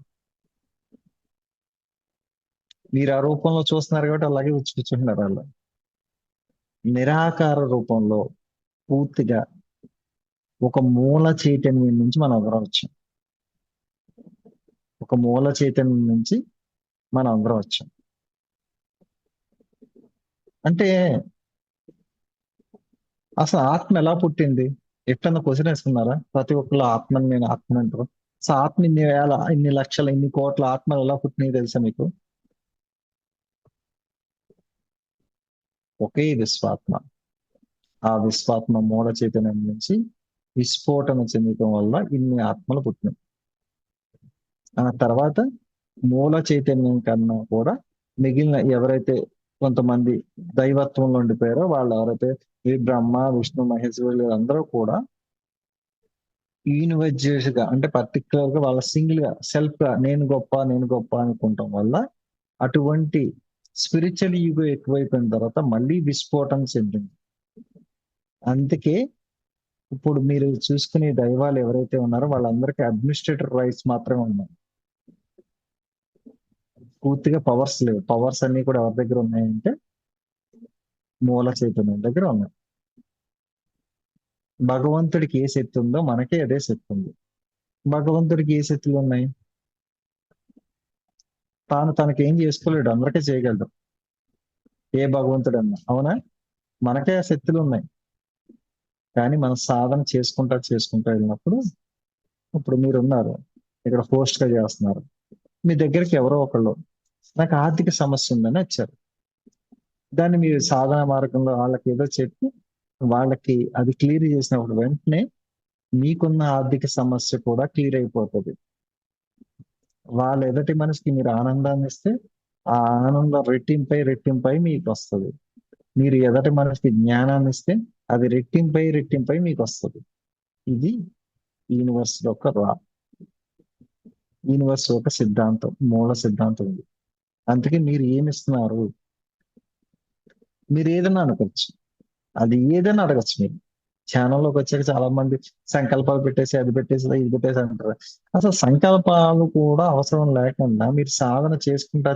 మీరు ఆ రూపంలో చూస్తున్నారు కాబట్టి అలాగే వచ్చి కూర్చుంటున్నారు. వాళ్ళు నిరాకార రూపంలో పూర్తిగా ఒక మూల చైతన్యం నుంచి మనం అందరం వచ్చాం. ఒక మూల చైతన్యం నుంచి మనం అందరం వచ్చాం. అంటే అసలు ఆత్మ ఎలా పుట్టింది? ఎప్పుడన్నా క్వశ్చన్ వేసుకున్నారా? ప్రతి ఒక్కళ్ళు ఆత్మని నేను ఆత్మ అంటారు. సో ఆత్మ ఇన్ని వేల, ఇన్ని లక్షల, ఇన్ని కోట్ల ఆత్మలు ఎలా పుట్టినాయి తెలుసా మీకు? ఒకే విశ్వాత్మ. ఆ విశ్వాత్మ మూల చైతన్యం నుంచి విస్ఫోటన చెందటం వల్ల ఇన్ని ఆత్మలు పుట్టినాయి. ఆ తర్వాత మూల చైతన్యం కన్నా కూడా మిగిలిన ఎవరైతే కొంతమంది దైవత్వంలో ఉండిపోయారో వాళ్ళు ఎవరైతే ఈ బ్రహ్మ విష్ణు మహేశ్వరులు అందరూ కూడా యూనివర్జల్స్ గా, అంటే పర్టికులర్ గా వాళ్ళ సింగిల్ గా సెల్ఫ్ గా నేను గొప్ప నేను గొప్ప అనుకుంటాం వల్ల అటువంటి స్పిరిచువల్ ఈగో ఎక్కువైపోయిన తర్వాత మళ్ళీ విస్ఫోటం చెందింది. అందుకే ఇప్పుడు మీరు చూసుకునే దైవాలు ఎవరైతే ఉన్నారో వాళ్ళందరికీ అడ్మినిస్ట్రేటర్ రైట్స్ మాత్రమే ఉన్నాయి. పూర్తిగా పవర్స్ లేవు. పవర్స్ అన్ని కూడా ఎవరి దగ్గర ఉన్నాయంటే మూల చైతన్యం దగ్గర ఉన్నాయి. భగవంతుడికి ఏ శక్తి ఉందో మనకే అదే శక్తి ఉంది. భగవంతుడికి ఏ శక్తులు ఉన్నాయి? తాను తనకేం చేసుకోలేడు, అందరికీ చేయగలడు. ఏ భగవంతుడు అన్నా అవునా? మనకే ఆ శక్తులు ఉన్నాయి. కానీ మనం సాధన చేసుకుంటా వెళ్ళినప్పుడు, ఇప్పుడు మీరు ఉన్నారు ఇక్కడ పోస్ట్ గా చేస్తున్నారు, మీ దగ్గరికి ఎవరో ఒకళ్ళు నాకు ఆర్థిక సమస్య ఉందని వచ్చారు. దాన్ని మీరు సాధన మార్గంలో వాళ్ళకి ఏదో చెప్పి వాళ్ళకి అది క్లియర్ చేసినప్పుడు వెంటనే మీకున్న ఆర్థిక సమస్య కూడా క్లియర్ అయిపోతుంది. వాళ్ళ ఎదుటి మనిషికి మీరు ఆనందాన్ని ఇస్తే ఆ ఆనందం రెట్టింపై మీకు వస్తుంది. మీరు ఎదుటి మనిషికి జ్ఞానాన్ని ఇస్తే అది రెట్టింపై మీకు వస్తుంది. ఇది యూనివర్స్ యొక్క యూనివర్స్ యొక్క సిద్ధాంతం, మూల సిద్ధాంతం ఇది. అందుకే మీరు ఏమి ఇస్తున్నారు, మీరు ఏదైనా అనుకోవచ్చు, అది ఏదైనా అడగచ్చు. మీరు ఛానల్లోకి వచ్చాక చాలా మంది సంకల్పాలు పెట్టేసి అది పెట్టేసి ఇది పెట్టేసి అంటారు. అసలు సంకల్పాలు కూడా అవసరం లేకుండా మీరు సాధన చేసుకుంటా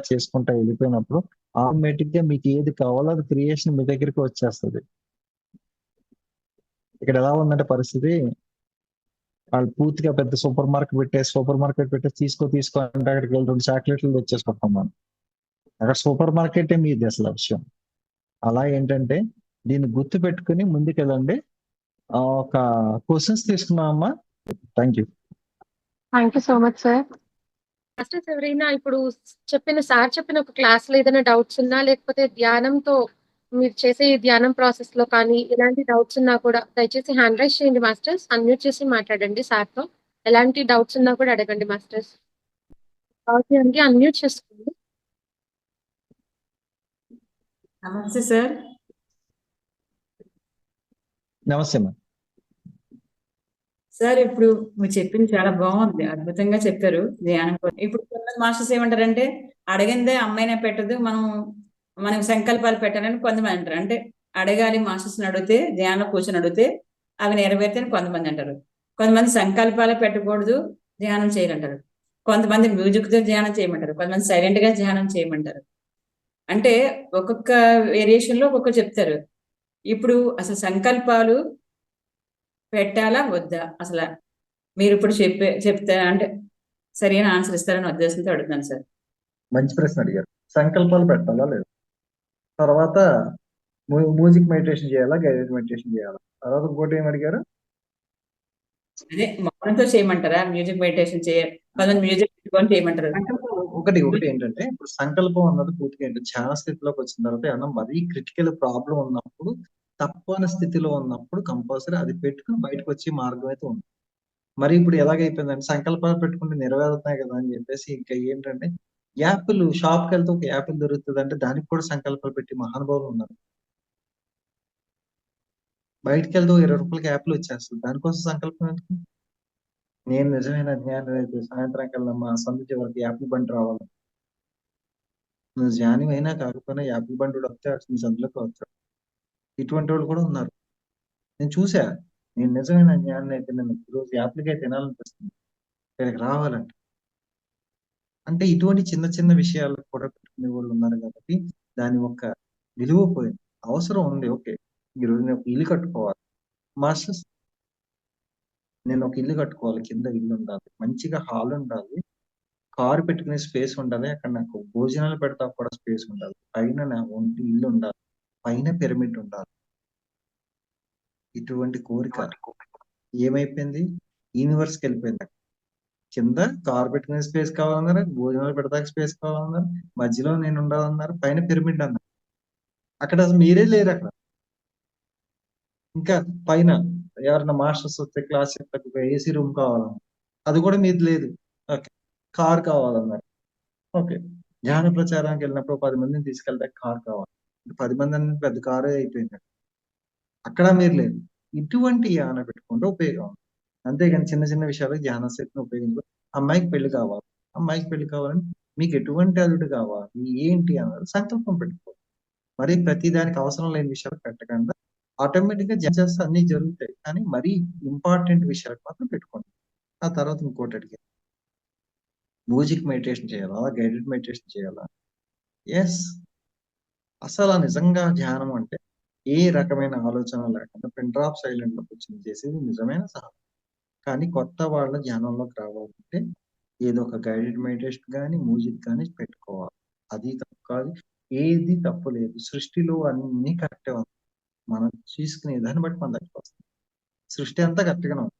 వెళ్ళిపోయినప్పుడు ఆటోమేటిక్ గా మీకు ఏది కావాలో అది క్రియేషన్ మీ దగ్గరికి వచ్చేస్తుంది. ఇక్కడ ఎలా ఉందంటే పరిస్థితి, వాళ్ళు పూర్తిగా పెద్ద సూపర్ మార్కెట్ పెట్టేసి తీసుకో అంటే అక్కడికి వెళ్ళి 2 చాక్లెట్లు తెచ్చేసుకుంటాం మనం. అక్కడ సూపర్ మార్కెటే మీది అసలు విషయం. అలా ఏంటంటే దీన్ని గుర్తు పెట్టుకుని ముందుకెళ్ళండి. ఒక క్వశ్చన్స్ తీసుకున్నామమ్మా. Thank you. Thank you so much sir. Masters ఎవరైనా ఇప్పుడు సార్ చెప్పిన ఒక క్లాస్ లో ఏదైనా డౌట్స్ ఉన్నా, లేకపోతే ధ్యానంతో మీరు చేసే ఈ ధ్యానం ప్రాసెస్ లో కానీ ఎలాంటి డౌట్స్ ఉన్నా కూడా దయచేసి హ్యాండ్ రైజ్ చేయండి మాస్టర్స్. అన్మ్యూట్ చేసి మాట్లాడండి సార్ తో. ఎలాంటి డౌట్స్ ఉన్నా కూడా అడగండి మాస్టర్స్. ఓకే అండి, అన్మ్యూట్ చేసుకోండి. నమస్తే సార్. నమస్తే అమ్మా. సార్ ఇప్పుడు మీరు చెప్పింది చాలా బాగుంది, అద్భుతంగా చెప్పారు ధ్యానం. ఇప్పుడు కొంతమంది మాస్టర్స్ ఏమంటారంటే అడగిందే అమ్మాయినే పెట్టదు, మనం సంకల్పాలు పెట్టాలని కొంతమంది అంటారు. అంటే అడగాలి, మాస్టర్స్ని అడిగితే ధ్యానం కూర్చొని అడిగితే అవి నెరవేర్తాయని కొంతమంది అంటారు. కొంతమంది సంకల్పాలే పెట్టకూడదు, ధ్యానం చేయాలంటారు. కొంతమంది మ్యూజిక్ తో ధ్యానం చేయమంటారు, కొంతమంది సైలెంట్ గా ధ్యానం చేయమంటారు. అంటే ఒక్కొక్క వేరియేషన్ లో ఒక్కొక్క చెప్తారు. ఇప్పుడు అసలు సంకల్పాలు పెట్టాలా వద్దా అసలు మీరు ఇప్పుడు చెప్తే అంటే సరైన ఆన్సర్ ఇస్తారని ఉద్దేశంతో అడుగుతున్నాను సార్. మంచి ప్రశ్న అడిగారు. సంకల్పాలు పెట్టాలా లేదు, తర్వాత మ్యూజిక్ మెడిటేషన్ చేయాలా, గైడెడ్ మెడిటేషన్ చేయాలా, తర్వాత ఇంకోటి ఏం అడిగారు? అదే మౌనంతో చేయమంటారా, మ్యూజిక్ మెడిటేషన్ కొంతమంది మ్యూజిక్ పెట్టుకొని చేయమంటారు. ఒకటి ఏంటంటే ఇప్పుడు సంకల్పం అన్నది పూర్తిగా ఏంటంటే ధ్యాన స్థితిలోకి వచ్చిన తర్వాత ఏమన్నా మరీ క్రిటికల్ ప్రాబ్లం ఉన్నప్పుడు, తప్పని స్థితిలో ఉన్నప్పుడు కంపల్సరీ అది పెట్టుకుని బయటకు వచ్చే మార్గం అయితే ఉంది. మరి ఇప్పుడు ఎలాగైపోయిందంటే సంకల్పాలు పెట్టుకుంటే నెరవేరుతున్నాయి కదా అని చెప్పేసి ఇంకా ఏంటంటే యాపిల్ షాప్కి వెళ్తే ఒక యాపిల్ దొరుకుతుంది అంటే దానికి కూడా సంకల్పాలు పెట్టి మహానుభావులు ఉన్నారు. బయటకు వెళ్తే 20 రూపాయలకి యాపిల్ వచ్చేస్తుంది, దానికోసం సంకల్పం ఎందుకు? నేను నిజమైన జ్ఞానం అయితే సాయంత్రం కల్లా మా సందు చివరికి యాపిల్ బండి రావాలి. నువ్వు జ్ఞానం అయినా కాకపోయినా యాపిల్ బండి వస్తే నీ సందులోకి వస్తాడు. ఇటువంటి వాళ్ళు కూడా ఉన్నారు, నేను చూసా. నేను నిజమైన జ్ఞానం అయితే నేను రోజు యాపిల్కే తినాలనిపిస్తుంది, ఇక్కడికి రావాలంటే. అంటే ఇటువంటి చిన్న చిన్న విషయాలకు కూడా పెట్టుకునే వాళ్ళు ఉన్నారు కాబట్టి దాని ఒక విలువ పోయింది. అవసరం ఉంది, ఓకే. ఈరోజు నేను ఒక ఇల్లు కట్టుకోవాలి మాస్టర్స్, నేను ఒక ఇల్లు కట్టుకోవాలి, కింద ఇల్లు ఉండాలి, మంచిగా హాల్ ఉండాలి, కారు పెట్టుకునే స్పేస్ ఉండాలి, అక్కడ నాకు భోజనాలు పెడతా కూడా స్పేస్ ఉండాలి, పైన నా ఒంటి ఇల్లు ఉండాలి, పైన పిరమిడ్ ఉండాలి. ఇటువంటి కోరిక ఏమైపోయింది, యూనివర్స్కి వెళ్ళిపోయింది. కింద కార్ పెట్టుకునే స్పేస్ కావాలన్నారు, భోజనాలు పెడతాక స్పేస్ కావాలన్నారు, మధ్యలో నేను ఉండాలన్నారు, పైన పిరమిడ్ అన్నారు. అక్కడ అసలు మీరే లేరు అక్కడ. ఇంకా పైన ఎవరైనా మాస్టర్స్ వస్తే క్లాస్ చెప్తాకు ఏసీ రూమ్ కావాలన్నారు, అది కూడా మీది లేదు. ఓకే, కార్ కావాలన్నారు. ఓకే, ధ్యాన ప్రచారానికి వెళ్ళినప్పుడు 10 మందిని తీసుకెళ్తే కార్ కావాలి, 10 మంది అనేది పెద్ద కారే అయిపోయింది. అక్కడ మీరు లేదు. ఇటువంటి యాన పెట్టుకుంటే ఉపయోగం ఉంది. అంతేగాని చిన్న చిన్న విషయాలకు ధ్యాన శక్తిని ఉపయోగించుకో. అమ్మాయికి పెళ్లి కావాలి, అమ్మాయికి పెళ్లి కావాలని మీకు ఎటువంటి అల్లుడు కావాలి ఏంటి అన్నది సంకల్పం పెట్టుకో. మరి ప్రతి దానికి అవసరం లేని విషయాలు పెట్టకుండా ఆటోమేటిక్ గా చేస్తే అన్ని జరుగుతాయి. కానీ మరీ ఇంపార్టెంట్ విషయాలకు మాత్రం పెట్టుకోండి. ఆ తర్వాత ఇంకోటి అడిగారు, మ్యూజిక్ మెడిటేషన్ చేయాలా, గైడెడ్ మెడిటేషన్ చేయాలా? ఎస్, అసలు నిజంగా ధ్యానం అంటే ఏ రకమైన ఆలోచన లేకుండా పిన్ డ్రాప్ సైలెంట్ లో కూర్చొని చేసేది నిజమైన సాధన. కానీ కొత్త వాళ్ళ ధ్యానంలోకి రావాలంటే ఏదో ఒక గైడెడ్ మెడిటేషన్ కానీ మ్యూజిక్ కానీ పెట్టుకోవాలి. అది తప్పు కాదు, ఏది తప్పు లేదు. సృష్టిలో అన్ని కరెక్టే ఉంది. మనం తీసుకునే దాన్ని బట్టి మన దగ్గరికి వస్తుంది. సృష్టి అంతా కరెక్ట్గానే ఉంది,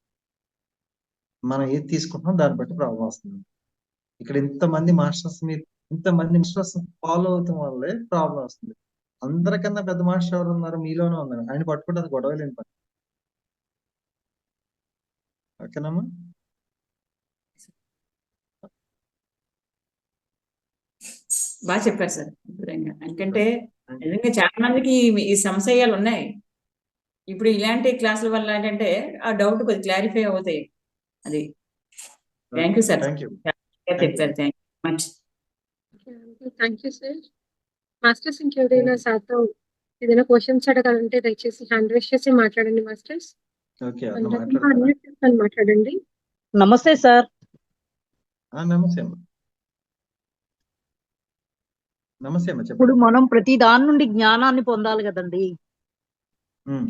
మనం ఏది తీసుకుంటున్నాం దాన్ని బట్టి ప్రాబ్లం వస్తుంది. ఇక్కడ ఇంతమంది మాస్టర్స్ మీరు ఇంతమంది మాస్టర్స్ ఫాలో అవటం వల్లే ప్రాబ్లం వస్తుంది. అందరికన్నా పెద్ద మాస్టర్ ఎవరు ఉన్నారు, మీలోనే ఉన్నారు. ఆయన పట్టుకుంటే అది గొడవ లేని పని. ఓకేనమ్మా? బాగా చెప్పారు సార్ అద్భుతంగా. ఎందుకంటే నిజంగా చాలా మందికి ఈ సంశయాలు ఉన్నాయి. ఇప్పుడు ఇలాంటి క్లాసుల వల్ల ఏంటంటే ఆ డౌట్ కొద్ది క్లారిఫై అవుతాయి. అది thank you sir, thank you. చెప్పారు. Thank you much. Thank you sir. Masters ఇంకెవరైనా సార్తో ఏదైనా క్వశ్చన్స్ అడగాలంటే దయచేసి హ్యాండ్ రేస్ చేసి మాట్లాడండి మాస్టర్స్. ఓకే, అన్మ్యూట్ చేసుకొని మాట్లాడండి. నమస్తే సార్. నమస్తే అమ్మా. నమస్తే అమ్మా, ఇప్పుడు చెప్పండి. మనం ప్రతి దాని నుండి జ్ఞానాన్ని పొందాలి కదండి.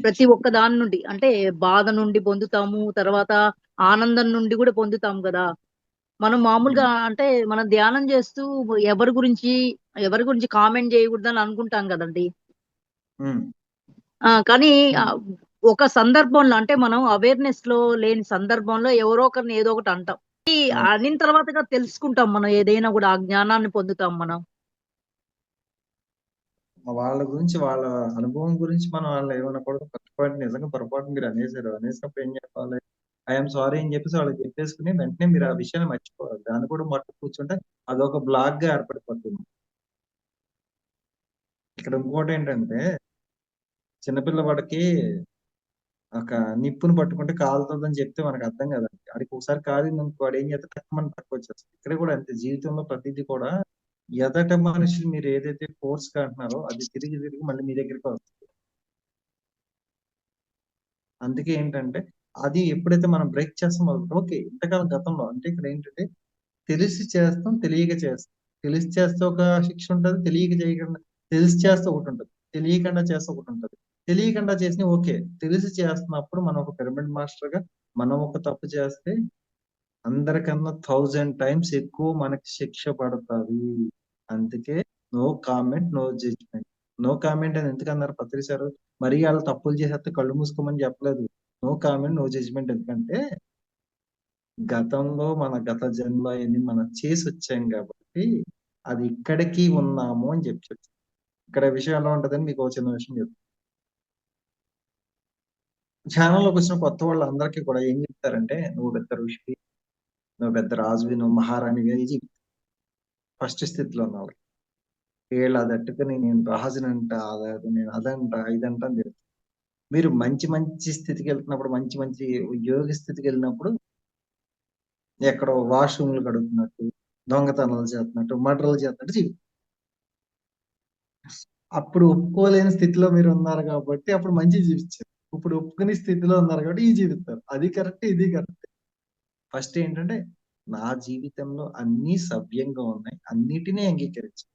ప్రతి ఒక్క దాని నుండి అంటే బాధ నుండి పొందుతాము, తర్వాత ఆనందం నుండి కూడా పొందుతాము కదా. మనం మామూలుగా అంటే మనం ధ్యానం చేస్తూ ఎవరి గురించి కామెంట్ చేయకూడదని అనుకుంటాం కదండి. కానీ ఒక సందర్భంలో అంటే మనం అవేర్నెస్ లో లేని సందర్భంలో ఎవరో ఒకరిని ఏదో ఒకటి అంటాం. అనిన తర్వాతగా తెలుసుకుంటాం మనం ఏదైనా కూడా, ఆ జ్ఞానాన్ని పొందుతాం మనం. వాళ్ళ గురించి వాళ్ళ అనుభవం గురించి మనం వాళ్ళు ఏమనకూడదు. పొరపాటు నిజంగా పొరపాటు మీరు అనేసారు. అనేసినప్పుడు ఏం చెప్పాలి, ఐఎమ్ సారీ అని చెప్పేసి వాళ్ళకి చెప్పేసుకుని వెంటనే మీరు ఆ విషయాన్ని మర్చిపోవాలి. దాన్ని కూడా మట్టు కూర్చుంటే అదొక బ్లాక్ గా ఏర్పడిపోతుంది. ఇక్కడ ఇంకోటి ఏంటంటే, చిన్నపిల్లవాడికి ఒక నిప్పును పట్టుకుంటే కాలుతుందని చెప్తే మనకు అర్థం కదండి. వాడికి ఒకసారి కాలింది అనుకో, వాడు ఏం చేస్తే తక్కువ పక్క వచ్చేస్తుంది. ఇక్కడ కూడా అంతే, జీవితంలో ప్రతిదీ కూడా ఎదట మనిషి మీరు ఏదైతే ఫోర్స్ గా అంటున్నారో అది తిరిగి తిరిగి మళ్ళీ మీ దగ్గరికి వస్తుంది. అందుకే ఏంటంటే అది ఎప్పుడైతే మనం బ్రేక్ చేస్తామో, ఓకే ఇంతకాలం గతంలో అంటే ఇక్కడ ఏంటంటే తెలిసి చేస్తాం, తెలియక చేస్తాం. తెలిసి చేస్తే ఒక శిక్ష ఉంటుంది, తెలియక చేయకుండా తెలిసి చేస్తే ఒకటి ఉంటుంది, తెలియకుండా చేస్తే ఒకటి ఉంటుంది. తెలియకుండా చేసిన ఓకే, తెలిసి చేస్తున్నప్పుడు మనం ఒక పిరమిడ్ మాస్టర్ గా మనం ఒక తప్పు చేస్తే అందరికన్నా 1000 టైమ్స్ ఎక్కువ మనకి శిక్ష పడుతుంది. అందుకే no comment, no judgment. No comment అని ఎందుకన్నారు పత్రిసారు? మరి వాళ్ళు తప్పులు చేసేస్తే కళ్ళు మూసుకోమని చెప్పలేదు. నో కామెంట్, నో జడ్జ్మెంట్ ఎందుకంటే గతంలో మన గత జన్మలో అవన్నీ మనం చేసి వచ్చాం కాబట్టి అది ఇక్కడికి ఉన్నాము అని చెప్పచ్చు. ఇక్కడ విషయం ఎలా ఉంటుందని మీకు ఒక చిన్న విషయం చెప్తాను. ఛానల్లోకి వచ్చిన కొత్త వాళ్ళందరికీ కూడా ఏం చెప్తారంటే, నువ్వు పెద్ద ఋషి, నువ్వు పెద్ద రాజువి, నువ్వు మహారాణిగా ఇది ఫస్ట్ స్థితిలో ఉన్నావు. వీళ్ళు అది అట్టుకుని నేను రాజునంట, నేను అదంట ఇదంట అని తెలుసు. మీరు మంచి మంచి స్థితికి వెళ్తున్నప్పుడు, మంచి మంచి యోగ స్థితికి వెళ్ళినప్పుడు ఎక్కడో వాష్రూమ్లు కడుగుతున్నట్టు, దొంగతనాలు చేస్తున్నట్టు, మర్డర్లు చేస్తున్నట్టు జీవితం. అప్పుడు ఒప్పుకోలేని స్థితిలో మీరు ఉన్నారు కాబట్టి అప్పుడు మంచి జీవించారు. ఇప్పుడు ఒప్పుకునే స్థితిలో ఉన్నారు కాబట్టి ఈ జీవిస్తారు. అది కరెక్ట్, ఇది కరెక్ట్. ఫస్ట్ ఏంటంటే నా జీవితంలో అన్ని సవ్యంగా ఉన్నాయి, అన్నిటినీ అంగీకరించు.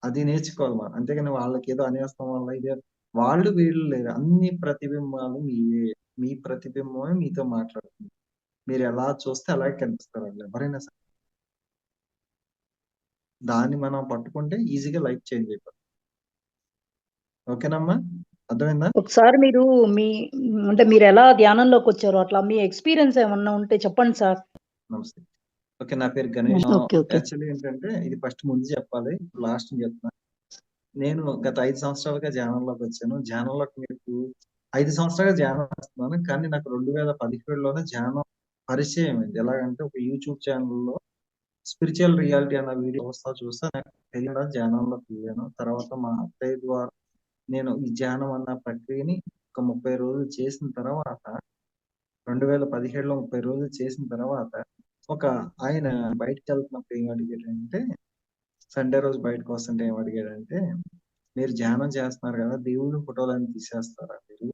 అది నేర్చుకోవాలి మనం. అంతేగాని వాళ్ళకి ఏదో అనేస్తాం వల్ల ఇదే వాళ్ళు వీళ్ళు లేరు. అన్ని ప్రతిబింబాలు మీవే. మీ ప్రతిబింబమే మీతో మాట్లాడుతుంది. మీరు ఎలా చూస్తే అలాగే కనిపిస్తారు వాళ్ళు ఎవరైనా సరే. దాన్ని మనం పట్టుకుంటే ఈజీగా లైఫ్ చేంజ్ అయిపోతుంది. ఓకేనమ్మా, అర్థమైందా? ఒకసారి మీరు మీ అంటే మీరు ఎలా ధ్యానంలోకి వచ్చారో అట్లా మీ ఎక్స్పీరియన్స్ ఏమన్నా ఉంటే చెప్పండి సార్. నమస్తే. ఓకే, నా పేరు గణేష్. ఓకే ఓకే యాక్చువల్లీ ఏంటంటే ఇది ఫస్ట్ ముందు చెప్పాలి, లాస్ట్ చెప్తున్నా. నేను గత 5 సంవత్సరాలుగా ధ్యానంలోకి వచ్చాను. ధ్యానంలోకి మీకు 5 సంవత్సరాలుగా ధ్యానం చేస్తున్నాను, కానీ నాకు 2017లోనే ధ్యానం పరిచయం అయింది. ఎలాగంటే ఒక యూట్యూబ్ ఛానల్లో స్పిరిచువల్ రియాలిటీ అన్న వీడియో చూస్తా నాకు తెలియడం ధ్యానంలోకి వెళ్ళాను. తర్వాత మా అత్తయ్య ద్వారా నేను ఈ ధ్యానం అన్న ప్రక్రియని ఒక 30 రోజులు చేసిన తర్వాత 2017లో 30 రోజులు చేసిన తర్వాత ఒక ఆయన బయటకు వెళ్తున్నప్పుడు ఏం అడిగాడంటే, సండే రోజు బయటకు వస్తుంటే ఏం అడిగాడంటే, మీరు ధ్యానం చేస్తున్నారు కదా, దేవుడి ఫోటోలన్నీ తీసేస్తారా మీరు?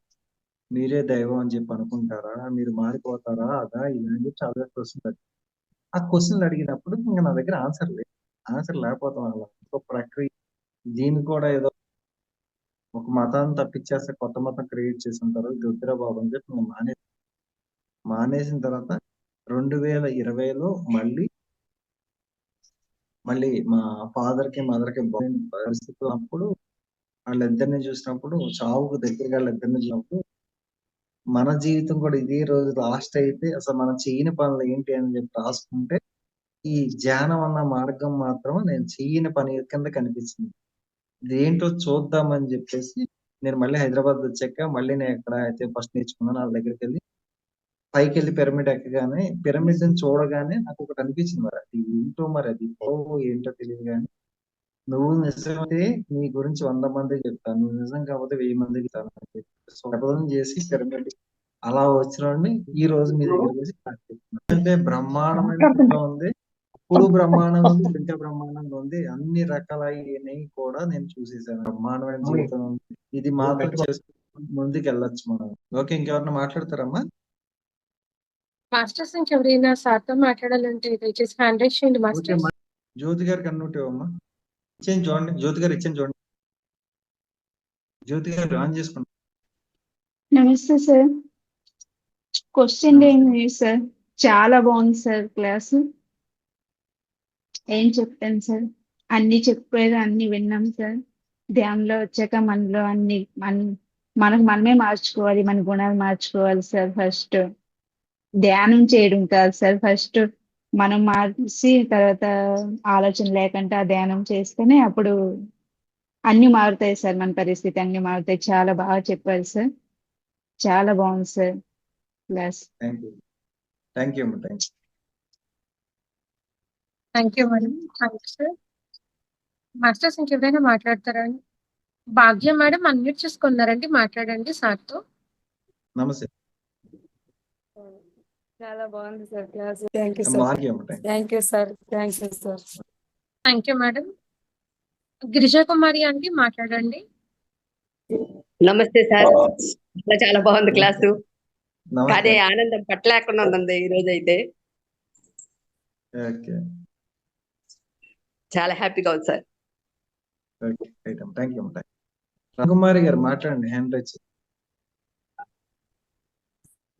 మీరే దైవం అని చెప్పి అనుకుంటారా? మీరు మారిపోతారా? అదా ఇదా అని చెప్పి చాలా క్వశ్చన్లు అడిగాడు. ఆ క్వశ్చన్లు అడిగినప్పుడు ఇంకా నా దగ్గర ఆన్సర్ లేదు. ఆన్సర్ లేకపోవడం వల్ల ఒక ప్రక్రియ, దీన్ని కూడా ఏదో ఒక మతాన్ని తప్పించేస్తే కొత్త మతం క్రియేట్ చేసి ఉంటారు, ఇది వద్దురా బాబు అని చెప్పి నేను మానేసిన తర్వాత 2020లో మళ్ళీ మా ఫాదర్ కి మదర్ కి పరిస్థితులు అప్పుడు వాళ్ళిద్దరిని చూసినప్పుడు, చావుకు దగ్గరగా వాళ్ళిద్దరిని చూసినప్పుడు, మన జీవితం కూడా ఇదే రోజు లాస్ట్ అయితే అసలు మనం చేయని పనులు ఏంటి అని చెప్పి రాసుకుంటే, ఈ ధ్యానం అన్న మార్గం మాత్రం నేను చెయ్యని పని కింద కనిపించింది. ఇదేంటో చూద్దామని చెప్పేసి నేను మళ్ళీ హైదరాబాద్ వచ్చాక మళ్ళీ నేను ఎక్కడ అయితే ఫస్ట్ నేర్చుకున్నాను వాళ్ళ దగ్గరికి వెళ్ళి పైకి వెళ్ళి పిరమిడ్ ఎక్కగానే, పిరమిడ్ ని చూడగానే నాకు ఒకటి అనిపించింది, మరి అది ఏంటో, మరి అది ఏంటో తెలియదు కానీ, నువ్వు నిజమైతే నీ గురించి 100 మందికి చెప్తాను, నువ్వు నిజం కాకపోతే 1000 మందికి చెప్తాను అని చెప్పి శపథం చేసి పిరమిడ్ అలా వచ్చిన ఈ రోజు మీ దగ్గరికి వచ్చి స్టార్ట్ చేస్తున్నాను. అంటే బ్రహ్మాండమైన ఉంది, ఇప్పుడు బ్రహ్మాండంగా ఉంది, ఇప్పుడు ఇంకా బ్రహ్మాండంగా ఉంది. అన్ని రకాలైనవి కూడా నేను చూసేసాను. బ్రహ్మాండమైన జీవితం ఉంది. ఇది మాత్రం చేసుకుని ముందుకు వెళ్ళొచ్చు మనం. ఓకే, ఇంకెవరన్నా మాట్లాడతారమ్మా? మాస్టర్స్ ఇంకెవరైనా సార్తో మాట్లాడాలంటే దయచేసి హ్యాండ్ రైజ్ చేయండి ఓకే, మాస్టర్స్. జ్యోతి గారికి అన్నట్టు అమ్మా, ఇచ్చేయండి చూడండి. జ్యోతి గారు ఇచ్చేయండి చూడండి. జ్యోతి గారు ఆన్ చేసుకోండి. నమస్తే సార్. క్వశ్చన్ నమస్తే. ఏమి లేదు సార్. చాలా బాగుంది సార్ క్లాసు. ఏం చెప్తాను సార్, అన్ని చెప్పేది అన్ని విన్నాం సార్. ధ్యానంలో వచ్చాక మనలో అన్ని మనకు మనమే మార్చుకోవాలి, మన గుణాలు మార్చుకోవాలి సార్. ఫస్ట్ ధ్యానం చేయడం కాదు సార్, ఫస్ట్ మనం మార్చి తర్వాత ఆలోచన లేకుండా ధ్యానం చేస్తేనే అప్పుడు అన్ని మారుతాయి సార్. మన పరిస్థితి అన్ని మారుతాయి. చాలా బాగా చెప్పారు సార్, చాలా బాగుంది sir class. Thank you, thank you అమ్మా, thank you. Thank you madam. Thank you sir. Masters ఇంకెవరైనా మాట్లాడతారా అండి? భాగ్యం మేడం అన్మ్యూట్ చేసుకున్నారండి, మాట్లాడండి సార్తో. నమస్తే. చాలా బాగుంది సార్ క్లాస్. థ్యాంక్ యూ అమ్మా, సార్. ఆగి అమ్మా, thank you. Thank you sir. Thanks sir. Thank you madam. Girija Kumari అండి మాట్లాడండి. నమస్తే సార్. చాలా బాగుంది క్లాసు, నమస్తే. కానీ ఆనందం పట్టలేకుండా ఉంది ఈ రోజు అయితే. ఓకే, చాలా హ్యాపీగా ఉంది సార్. ఓకే, రైట్ అమ్మా, థ్యాంక్ యూ అమ్మా, థ్యాంక్ యూ. రఘుమారి గారు మాట్లాడండి, హ్యాండ్ రైజ్.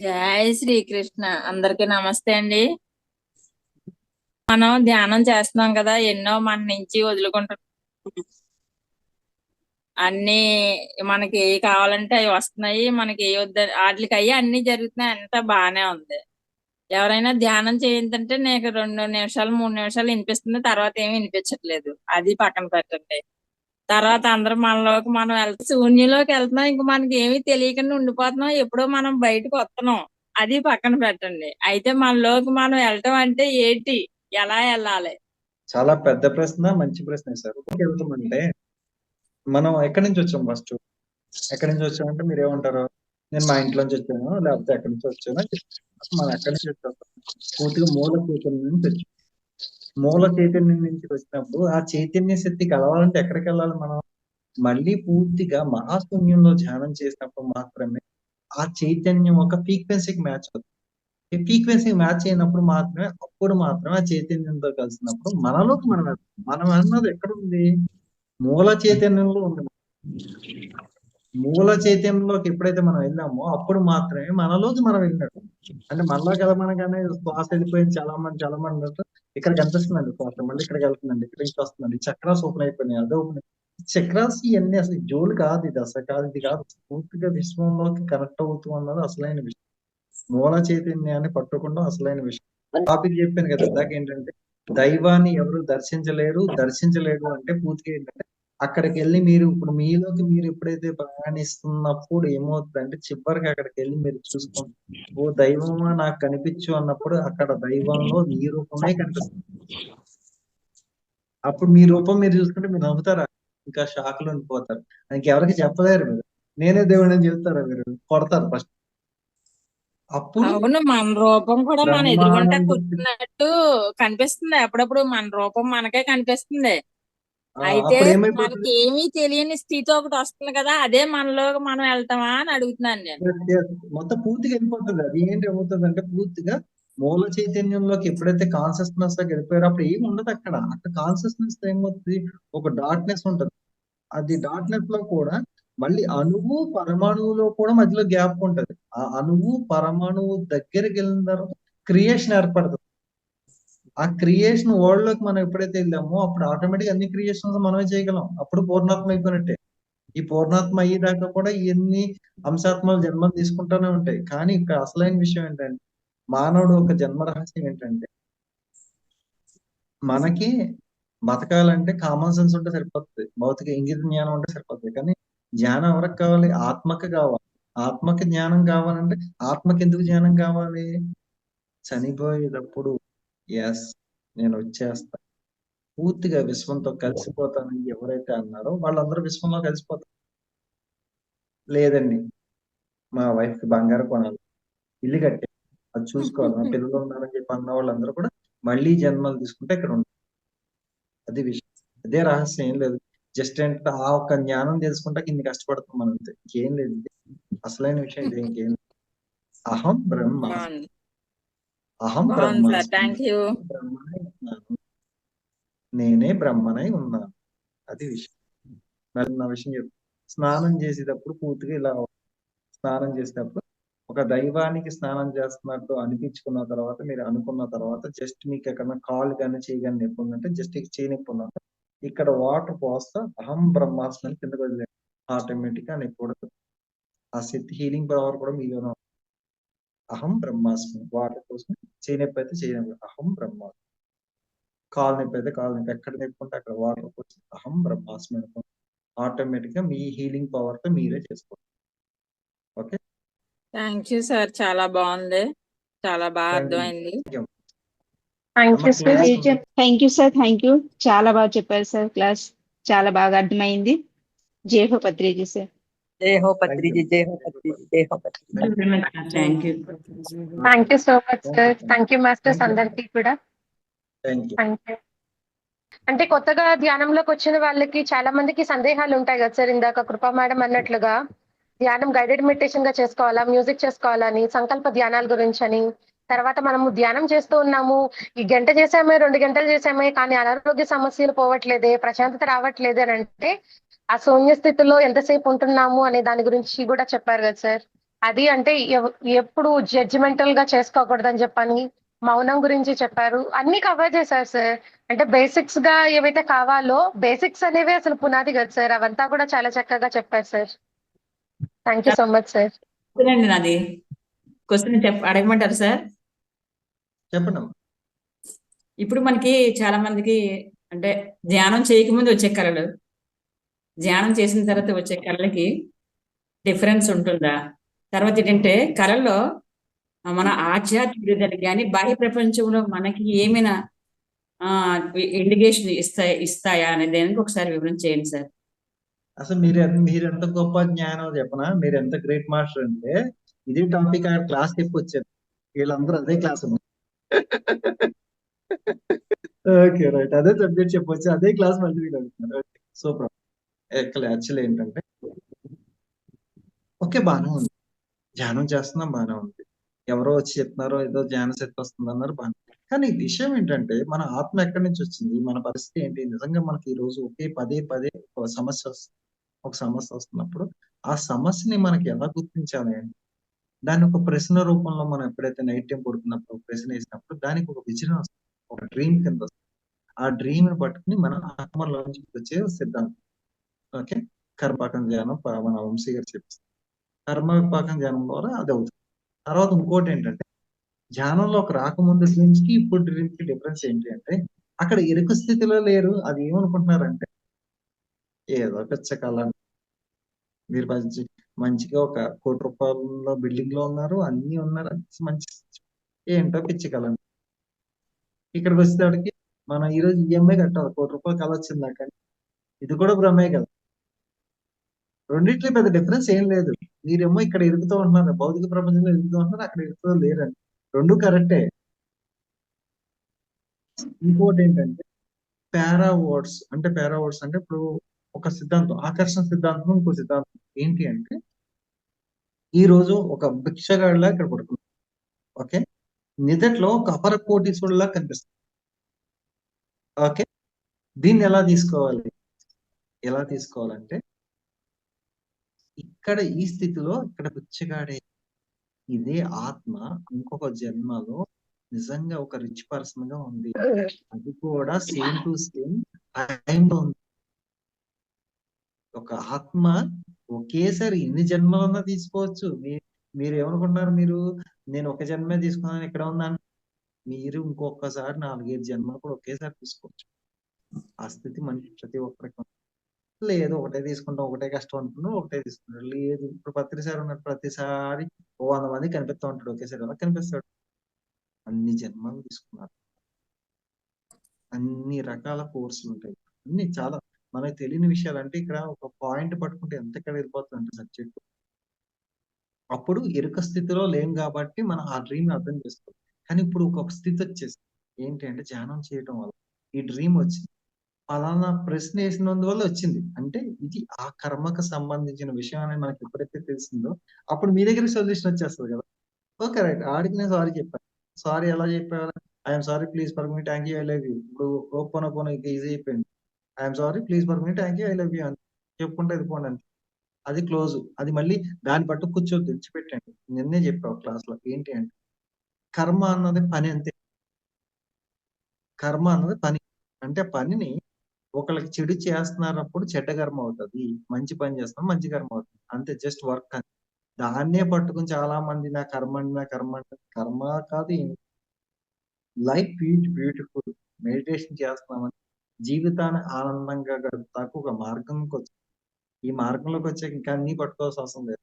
జై శ్రీకృష్ణ. అందరికీ నమస్తే అండి. మనం ధ్యానం చేస్తున్నాం కదా, ఎన్నో మన నుంచి వదులుకుంటున్నాం. అన్ని మనకి ఏ కావాలంటే అవి వస్తున్నాయి, మనకి ఏ వద్ద వాటికి అయ్యి అన్ని జరుగుతున్నాయి, అంతా బాగానే ఉంది. ఎవరైనా ధ్యానం చేయిందంటే నాకు 2 నిమిషాలు 3 నిమిషాలు వినిపిస్తుంది, తర్వాత ఏమీ వినిపించట్లేదు. అది పక్కన పెట్టండి. తర్వాత అందరం మనలోకి మనం శూన్యంలోకి వెళ్తున్నాం, ఇంక మనకి ఏమీ తెలియకుండా ఉండిపోతున్నాం, ఎప్పుడో మనం బయటకు వస్తున్నాం, అది పక్కన పెట్టండి. అయితే మనలోకి మనం వెళ్ళటం అంటే ఏంటి, ఎలా వెళ్ళాలి? చాలా పెద్ద ప్రశ్న, మంచి ప్రశ్న సార్. వెళ్తామంటే మనం ఎక్కడి నుంచి వచ్చాం? ఫస్ట్ ఎక్కడి నుంచి వచ్చామంటే మీరు ఏమంటారు? నేను మా ఇంట్లోంచి వచ్చాను, లేకపోతే ఎక్కడి నుంచి వచ్చాను. మనం ఎక్కడి నుంచి వచ్చాం? పూర్తిగా మూల చైతన్యం నుంచి వచ్చాం. మూల చైతన్యం నుంచి వచ్చినప్పుడు ఆ చైతన్య శక్తి కలవాలంటే ఎక్కడికి వెళ్ళాలి మనం? మళ్ళీ పూర్తిగా మహాశూన్యంలో ధ్యానం చేసినప్పుడు మాత్రమే ఆ చైతన్యం ఒక ఫ్రీక్వెన్సీకి మ్యాచ్ అవుతుంది. ఈ ఫ్రీక్వెన్సీకి మ్యాచ్ అయినప్పుడు మాత్రమే, అప్పుడు మాత్రమే ఆ చైతన్యంతో కలిసినప్పుడు మనలోకి మనం అన్నది ఎక్కడ ఉంది? మూల చైతన్యంలో ఉంది. మూల చైతన్యంలోకి ఎప్పుడైతే మనం వెళ్ళామో అప్పుడు మాత్రమే మనలోకి మనం వెళ్ళినట్టు. అంటే మనలోకి వెళ్ళమనగానే శ్వాస వెళ్ళిపోయింది. చాలా మంది ఇక్కడికి అనిపిస్తుందండి శ్వాస, మళ్ళీ ఇక్కడికి వెళ్తుందండి, ఇక్కడి నుంచి వస్తుందండి, చక్రాస్ ఓపెన్ అయిపోయినాయి, అదే ఓపెన్. చక్రాస్ ఇవన్నీ అసలు జోలు కాదు, ఇది అసలు కాదు, ఇది కాదు. పూర్తిగా విశ్వంలోకి కనెక్ట్ అవుతూ అన్నది అసలైన విషయం. మూల చైతన్యాన్ని పట్టుకుండా అసలైన విషయం. టాపిక్ చెప్పాను కదా ఇందాక ఏంటంటే దైవాన్ని ఎవరు దర్శించలేడు అంటే పూర్తిగా ఏంటంటే అక్కడికి వెళ్ళి మీరు ఇప్పుడు మీలోకి మీరు ఎప్పుడైతే ప్రయాణిస్తున్నప్పుడు ఏమవుతుందంటే చివరికి అక్కడికి వెళ్ళి మీరు చూసుకోండి, ఓ దైవమా నాకు కనిపించు అన్నప్పుడు అక్కడ దైవంలో మీ రూపమే కనిపిస్తుంది. అప్పుడు మీ రూపం మీరు చూసుకుంటే మీరు నవ్వుతారా, ఇంకా షాక్ లో ఉండిపోతారు. ఇంకెవరికి చెప్పలేరు మీరు, నేనే దేవుడు అని చెప్తారా, మీరు కొడతారు ఫస్ట్. అప్పుడు అవును, మన రూపం కూడా మన ఎదురుగుంట బ్రహ్మానంద కూర్చున్నట్టు కనిపిస్తుంది. అప్పుడప్పుడు మన రూపం మనకే కనిపిస్తుంది. అయితే అప్పుడు ఏమైపోతుంది, మనకి ఏమీ తెలియని స్థితి ఒకటి వస్తుంది కదా, అదే మనలోకి మనం వెళ్తామా అని అడుగుతున్నాను నేను. మొత్తం పూర్తిగా వెళ్ళిపోతుంది. అది ఏంటి అవుతుంది అంటే పూర్తిగా మూల చైతన్యంలోకి ఎప్పుడైతే కాన్షియస్నెస్ లోకి వెళ్ళిపోయారో అప్పుడు ఏమి ఉండదు అక్కడ. అక్కడ కాన్షియస్నెస్ ఏమవుతుంది, ఒక డార్క్నెస్ ఉంటుంది. అది డార్క్నెస్ లో కూడా మళ్ళీ అణువు పరమాణువులో కూడా మధ్యలో గ్యాప్ ఉంటది. ఆ అణువు పరమాణువు దగ్గరికి వెళ్ళిన తర్వాత క్రియేషన్ ఏర్పడుతుంది. ఆ క్రియేషన్ వరల్డ్ లోకి మనం ఎప్పుడైతే వెళ్ళామో అప్పుడు ఆటోమేటిక్ అన్ని క్రియేషన్స్ మనమే చేయగలం. అప్పుడు పూర్ణాత్మ అయిపోయినట్టే. ఈ పూర్ణాత్మ అయ్యేదాకా కూడా ఇవన్నీ అంశాత్మలు జన్మలు తీసుకుంటూనే ఉంటాయి. కానీ ఇక్కడ అసలైన విషయం ఏంటంటే మానవుడు ఒక జన్మ రహస్యం ఏంటంటే మనకి బతకాలంటే కామన్ సెన్స్ ఉంటే సరిపోతుంది, భౌతిక ఇంగిత జ్ఞానం ఉంటే సరిపోతుంది. కానీ జ్ఞానం ఎవరికి కావాలి, ఆత్మకి కావాలి. ఆత్మకి జ్ఞానం కావాలంటే ఆత్మకి ఎందుకు జ్ఞానం కావాలి, చనిపోయేటప్పుడు ఎస్ నేను వచ్చేస్తా పూర్తిగా విశ్వంతో కలిసిపోతానని ఎవరైతే అన్నారో వాళ్ళందరూ విశ్వంలో కలిసిపోతారు. లేదండి మా వైఫ్ కి బంగారం కొనాలి, ఇల్లు కట్టే, అది చూసుకోవాలి, మా పిల్లలు ఉన్నారని చెప్పి అన్న వాళ్ళందరూ కూడా మళ్ళీ జన్మలు తీసుకుంటే ఇక్కడ ఉంటారు. అది విషయం, అదే రహస్యం. ఏం లేదు, జస్ట్ ఏంటంటే ఆ ఒక్క జ్ఞానం తెలుసుకుంటే ఇన్ని కష్టపడతాం మనం, అంతే, ఇంకేం లేదు. అసలైన విషయం ఇది, ఇంకేం లేదు. అహం బ్రహ్మాస్మి, బాగుంది అహం బాగుంది సార్, బ్రహ్మాస్మి, థ్యాంక్ యూ. బ్రహ్మనై ఉన్నాను, నేనే బ్రహ్మనై ఉన్నాను. అది విషయం. మళ్ళీ నా విషయం చెప్పు, స్నానం చేసేటప్పుడు పూర్తిగా ఇలా స్నానం చేసేటప్పుడు ఒక దైవానికి స్నానం చేస్తున్నట్టు అనిపించుకున్న తర్వాత మీరు అనుకున్న తర్వాత జస్ట్ మీకు ఎక్కడన్నా కాలు కానీ చేయి కానీ నొప్పి ఉందంటే జస్ట్ చేయి నొప్పి ఉందంటే ఇక్కడ వాటర్ పోస్తా అహం బ్రహ్మాస్మి అని కిందకు వదిలేదు, ఆటోమేటిక్ గా నొప్పి కూడా ఆ శక్తి హీలింగ్ పవర్ కూడా మీలోనే ఉంది. అహం బ్రహ్మాస్మి, వాటర్ కోసం చేయి నొప్పి అయితే చేయి నొప్పి అహం బ్రహ్మాస్మి, కాలు నొప్పి అయితే కాలు నొప్పి, ఎక్కడ నొప్పి ఉంటే అక్కడ వాటర్ పోసి అహం బ్రహ్మాస్మి అనుకోండి, ఆటోమేటిక్ గా మీ హీలింగ్ పవర్ తో మీరే చేసుకోండి. ఓకే, థ్యాంక్ యూ సార్, చాలా బాగుంది, చాలా బాగా థ్యాంక్ యూ. అర్థమైంది. Thank you sir. Thank you sir, thank you. చాలా బాగా చెప్పారు సార్, క్లాస్ చాలా బాగా అర్థమైంది. జై హో పత్రిజీ సార్. జై హో పత్రిజీ, జై హో పత్రిజీ, జై హో Patriji. Thank you. Thank you so much sir. Thank you masters అందరికీ కూడా. Thank you. Thank you. అంటే కొత్తగా ధ్యానంలోకి వచ్చిన వాళ్ళకి చాలా మందికి సందేహాలు ఉంటాయి కదా సార్, ఇందాక కృపా మేడం అన్నట్లుగా ధ్యానం గైడెడ్ మెడిటేషన్ గా చేసుకోవాలా, మ్యూజిక్ చేసుకోవాలని, సంకల్ప ధ్యానాల గురించి అని, తర్వాత మనము ధ్యానం చేస్తూ ఉన్నాము, ఈ గంట చేసామే 2 గంటలు చేసామే కానీ అనారోగ్య సమస్యలు పోవట్లేదే, ప్రశాంతత రావట్లేదే అని అంటే ఆ శూన్య స్థితిలో ఎంతసేపు ఉంటున్నాము అనే దాని గురించి కూడా చెప్పారు కదా సార్. అది అంటే ఎప్పుడు జడ్జిమెంటల్ గా చేసుకోకూడదని చెప్పని మౌనం గురించి చెప్పారు, అన్ని కవర్ చేశారు సార్. అంటే బేసిక్స్ గా ఏవైతే కావాలో బేసిక్స్ అనేవి అసలు పునాది కదా సార్, అవంతా కూడా చాలా చక్కగా చెప్పారు sir. Thank you so much sir. అండి నాది క్వశ్చన్ అడగమంటారు సార్? చెప్పండి. ఇప్పుడు మనకి చాలా మందికి అంటే ధ్యానం చేయకముందు వచ్చే కళలు, ధ్యానం చేసిన తర్వాత వచ్చే కళలకి డిఫరెన్స్ ఉంటుందా? తర్వాత ఏంటంటే కళల్లో మన ఆధ్యాత్మికతకి కానీ బాహ్య ప్రపంచంలో మనకి ఏమైనా ఇండికేషన్ ఇస్తాయా అనే దానికి ఒకసారి వివరణ చేయండి సార్. అసలు మీరు ఎంత గొప్ప జ్ఞానం చెప్పనా, మీరు ఎంత గ్రేట్ మాస్టర్ అంటే ఇదే టాపిక్ ఆ క్లాస్ చెప్పి వచ్చారు, వీళ్ళందరూ అదే క్లాస్ ఓకే రైట్, అదే సబ్జెక్ట్ చెప్పొచ్చు, అదే క్లాస్ మళ్ళీ వీళ్ళు అడుగుతున్నారు. సూపర్. యాక్చువల్లీ ఏంటంటే ఓకే బాగానే ఉంది, ధ్యానం చేస్తున్నాం బాగానే ఉంది, ఎవరో వచ్చి చెప్తున్నారో ఏదో ధ్యాన శక్తి వస్తుంది అన్నారు బాగానే, కానీ విషయం ఏంటంటే మన ఆత్మ ఎక్కడి నుంచి వచ్చింది, మన పరిస్థితి ఏంటి, నిజంగా మనకి ఈ రోజు ఒకే పదే ఒక సమస్య వస్తున్నప్పుడు ఆ సమస్యని మనకి ఎలా గుర్తించాలి అంటే దాన్ని ఒక ప్రశ్న రూపంలో మనం ఎప్పుడైతే నైట్ టైం పడుకున్నప్పుడు ప్రశ్న వేసినప్పుడు దానికి ఒక విజన్ వస్తుంది, ఒక డ్రీమ్ కింద వస్తుంది. ఆ డ్రీమ్ ని పట్టుకుని మన ఆత్మలోంచి వచ్చే సిద్ధాంతం ఓకే, కర్మపాకం ధ్యానం మన వంశీ గారు చెప్పారు. కర్మపాకం ధ్యానం ద్వారా అది అవుతుంది. తర్వాత ఇంకోటి ఏంటంటే ధ్యానంలోకి రాకముందు డ్రీమ్స్ కి ఇప్పుడు డ్రీమ్స్ కి డిఫరెన్స్ ఏంటి అంటే అక్కడ ఎరుక స్థితిలో లేరు. అది ఏమనుకుంటున్నారంటే ఏదో పిచ్చ కళ. మీరు మంచిగా ఒక 1 కోటి రూపాయల బిల్డింగ్ లో ఉన్నారు, అన్ని ఉన్నారు, మంచి ఏంటో పిచ్చి కళ. ఇక్కడికి వచ్చేటప్పటికి మనం ఈ రోజు ఈఎంఐ కట్టాలి, 1 కోటి రూపాయలు కళ వచ్చిందా, కానీ ఇది కూడా భ్రమే కదా. రెండిట్లో పెద్ద డిఫరెన్స్ ఏం లేదు. మీరేమో ఇక్కడ ఎరుగుతూ ఉంటున్నారు, భౌతిక ప్రపంచంలో ఎరుగుతూ ఉంటున్నారు, అక్కడ ఎరుగుతూ లేరండి. రెండు కరెక్టే. ఇంకోటి ఏంటంటే పారావర్డ్స్ అంటే ఇప్పుడు ఒక సిద్ధాంతం, ఆకర్షణ సిద్ధాంతం, ఇంకో సిద్ధాంతం ఏంటి అంటే ఈ రోజు ఒక భిక్షగాడిలా ఇక్కడ పడుతుంది. ఓకే, నిజట్లో ఒక అపర కోటీశ్వరులా కనిపిస్తుంది. ఓకే, దీన్ని ఎలా తీసుకోవాలంటే ఇక్కడ ఈ స్థితిలో ఇక్కడ భిక్షగాడే ఇదే ఆత్మ ఇంకొక జన్మలో నిజంగా ఒక రిచ్ పర్సన్ గా ఉంది. అది కూడా సేమ్ టు సేమ్ టైంలో ఉంది. ఒక ఆత్మ ఒకేసారి ఎన్ని జన్మలన్నా తీసుకోవచ్చు. మీరు ఏమనుకుంటున్నారు, నేను ఒక జన్మే తీసుకున్నాను ఇక్కడ ఉన్నాను, మీరు ఇంకొకసారి 4-5 జన్మలు కూడా ఒకేసారి తీసుకోవచ్చు. ఆ స్థితి మనిషి ప్రతి ఒక్కరికి లేదు. ఒకటే తీసుకుంటాం, ఒకటే కష్టం అనుకున్నాం, ఒకటే తీసుకుంటాడు. లేదు, ఇప్పుడు పత్రిసారి ఉన్నట్టు ప్రతిసారి 100 మంది కనిపిస్తూ ఉంటాడు ఒకేసారి. ఎలా కనిపిస్తాడు? అన్ని జన్మలు తీసుకున్నారు, అన్ని రకాల కోర్సులు ఉంటాయి, అన్ని చాలా మనకు తెలియని విషయాలు. అంటే ఇక్కడ ఒక పాయింట్ పట్టుకుంటే ఎంత ఇక్కడ వెళ్ళిపోతుంది సబ్జెక్ట్. అప్పుడు ఎరుక స్థితిలో లేం కాబట్టి మనం ఆ డ్రీమ్ అర్థం చేసుకోవాలి. కానీ ఇప్పుడు ఒక స్థితి వచ్చేసి ఏంటి అంటే ధ్యానం చేయటం వల్ల ఈ డ్రీమ్ వచ్చింది, ఫలానా ప్రశ్న వేసినందువల్ల వచ్చింది అంటే ఇది ఆ కర్మకు సంబంధించిన విషయం అనేది మనకి ఎప్పుడైతే తెలిసిందో అప్పుడు మీ దగ్గర సొల్యూషన్ వచ్చేస్తుంది కదా. ఓకే రైట్, ఆడికి నేను సారీ చెప్పాను. సారీ ఎలా చెప్పారు? I'm sorry, please for me, thank you, I love you. ఇప్పుడు ఓపెన్ ఈజీ అయిపోయింది. I'm sorry, please for me, thank you, I love you అని చెప్పుకుంటే వెళ్ళిపోండి అంతే. అది క్లోజ్. అది మళ్ళీ దాన్ని పట్టు కూర్చొని తెచ్చిపెట్టండి. నిన్నే చెప్పావు క్లాస్ లో ఏంటి అంటే కర్మ అన్నది పని అంతే. కర్మ అన్నది పని అంటే పనిని ఒకళ్ళకి చెడు చేస్తున్నప్పుడు చెడ్డ కర్మ అవుతుంది, మంచి పని చేస్తున్నాం మంచి కర్మ అవుతుంది అంతే. జస్ట్ వర్క్ అని దాన్నే పట్టుకుని చాలా మంది నా కర్మ కాదు. లైఫ్ బ్యూటిఫుల్ మెడిటేషన్ చేస్తున్నామని జీవితాన్ని ఆనందంగా గడుపుతాకు ఒక మార్గంకి వచ్చి ఈ మార్గంలోకి వచ్చాక ఇంకా అన్ని పట్టుకోవాల్సిన అవసరం లేదు.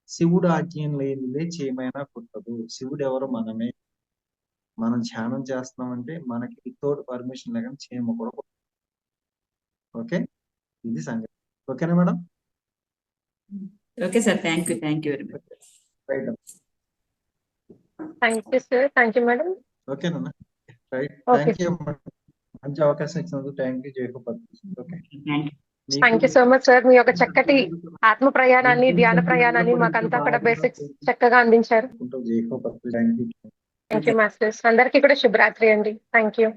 శివుడు ఆజ్ఞం లేనిదే చేయమైనా పుట్టదు. శివుడు ఎవరు? మనమే. మనం ధ్యానం చేస్తున్నామంటే మనకి వితౌట్ పర్మిషన్ లేకుండా చేయమ కూడా. ఓకే, ఇది సంగతి. ఓకేనా madam? Okay sir, thank you very much. Right, thank you sir, thank you madam. ఓకేనా? Right, okay, thank you. మంచి అవకాశం ఇచ్చినందుకు thank you. Okay, thank you so much sir. మీ యొక్క చక్కటి ఆత్మ ప్రయాణాన్ని, ధ్యాన ప్రయాణాన్ని మాకంతా కూడా బేసిక్స్ చక్కగా అందించారు. Thank you masters. అందరికీ కూడా శుభరాత్రి అండి. Thank you.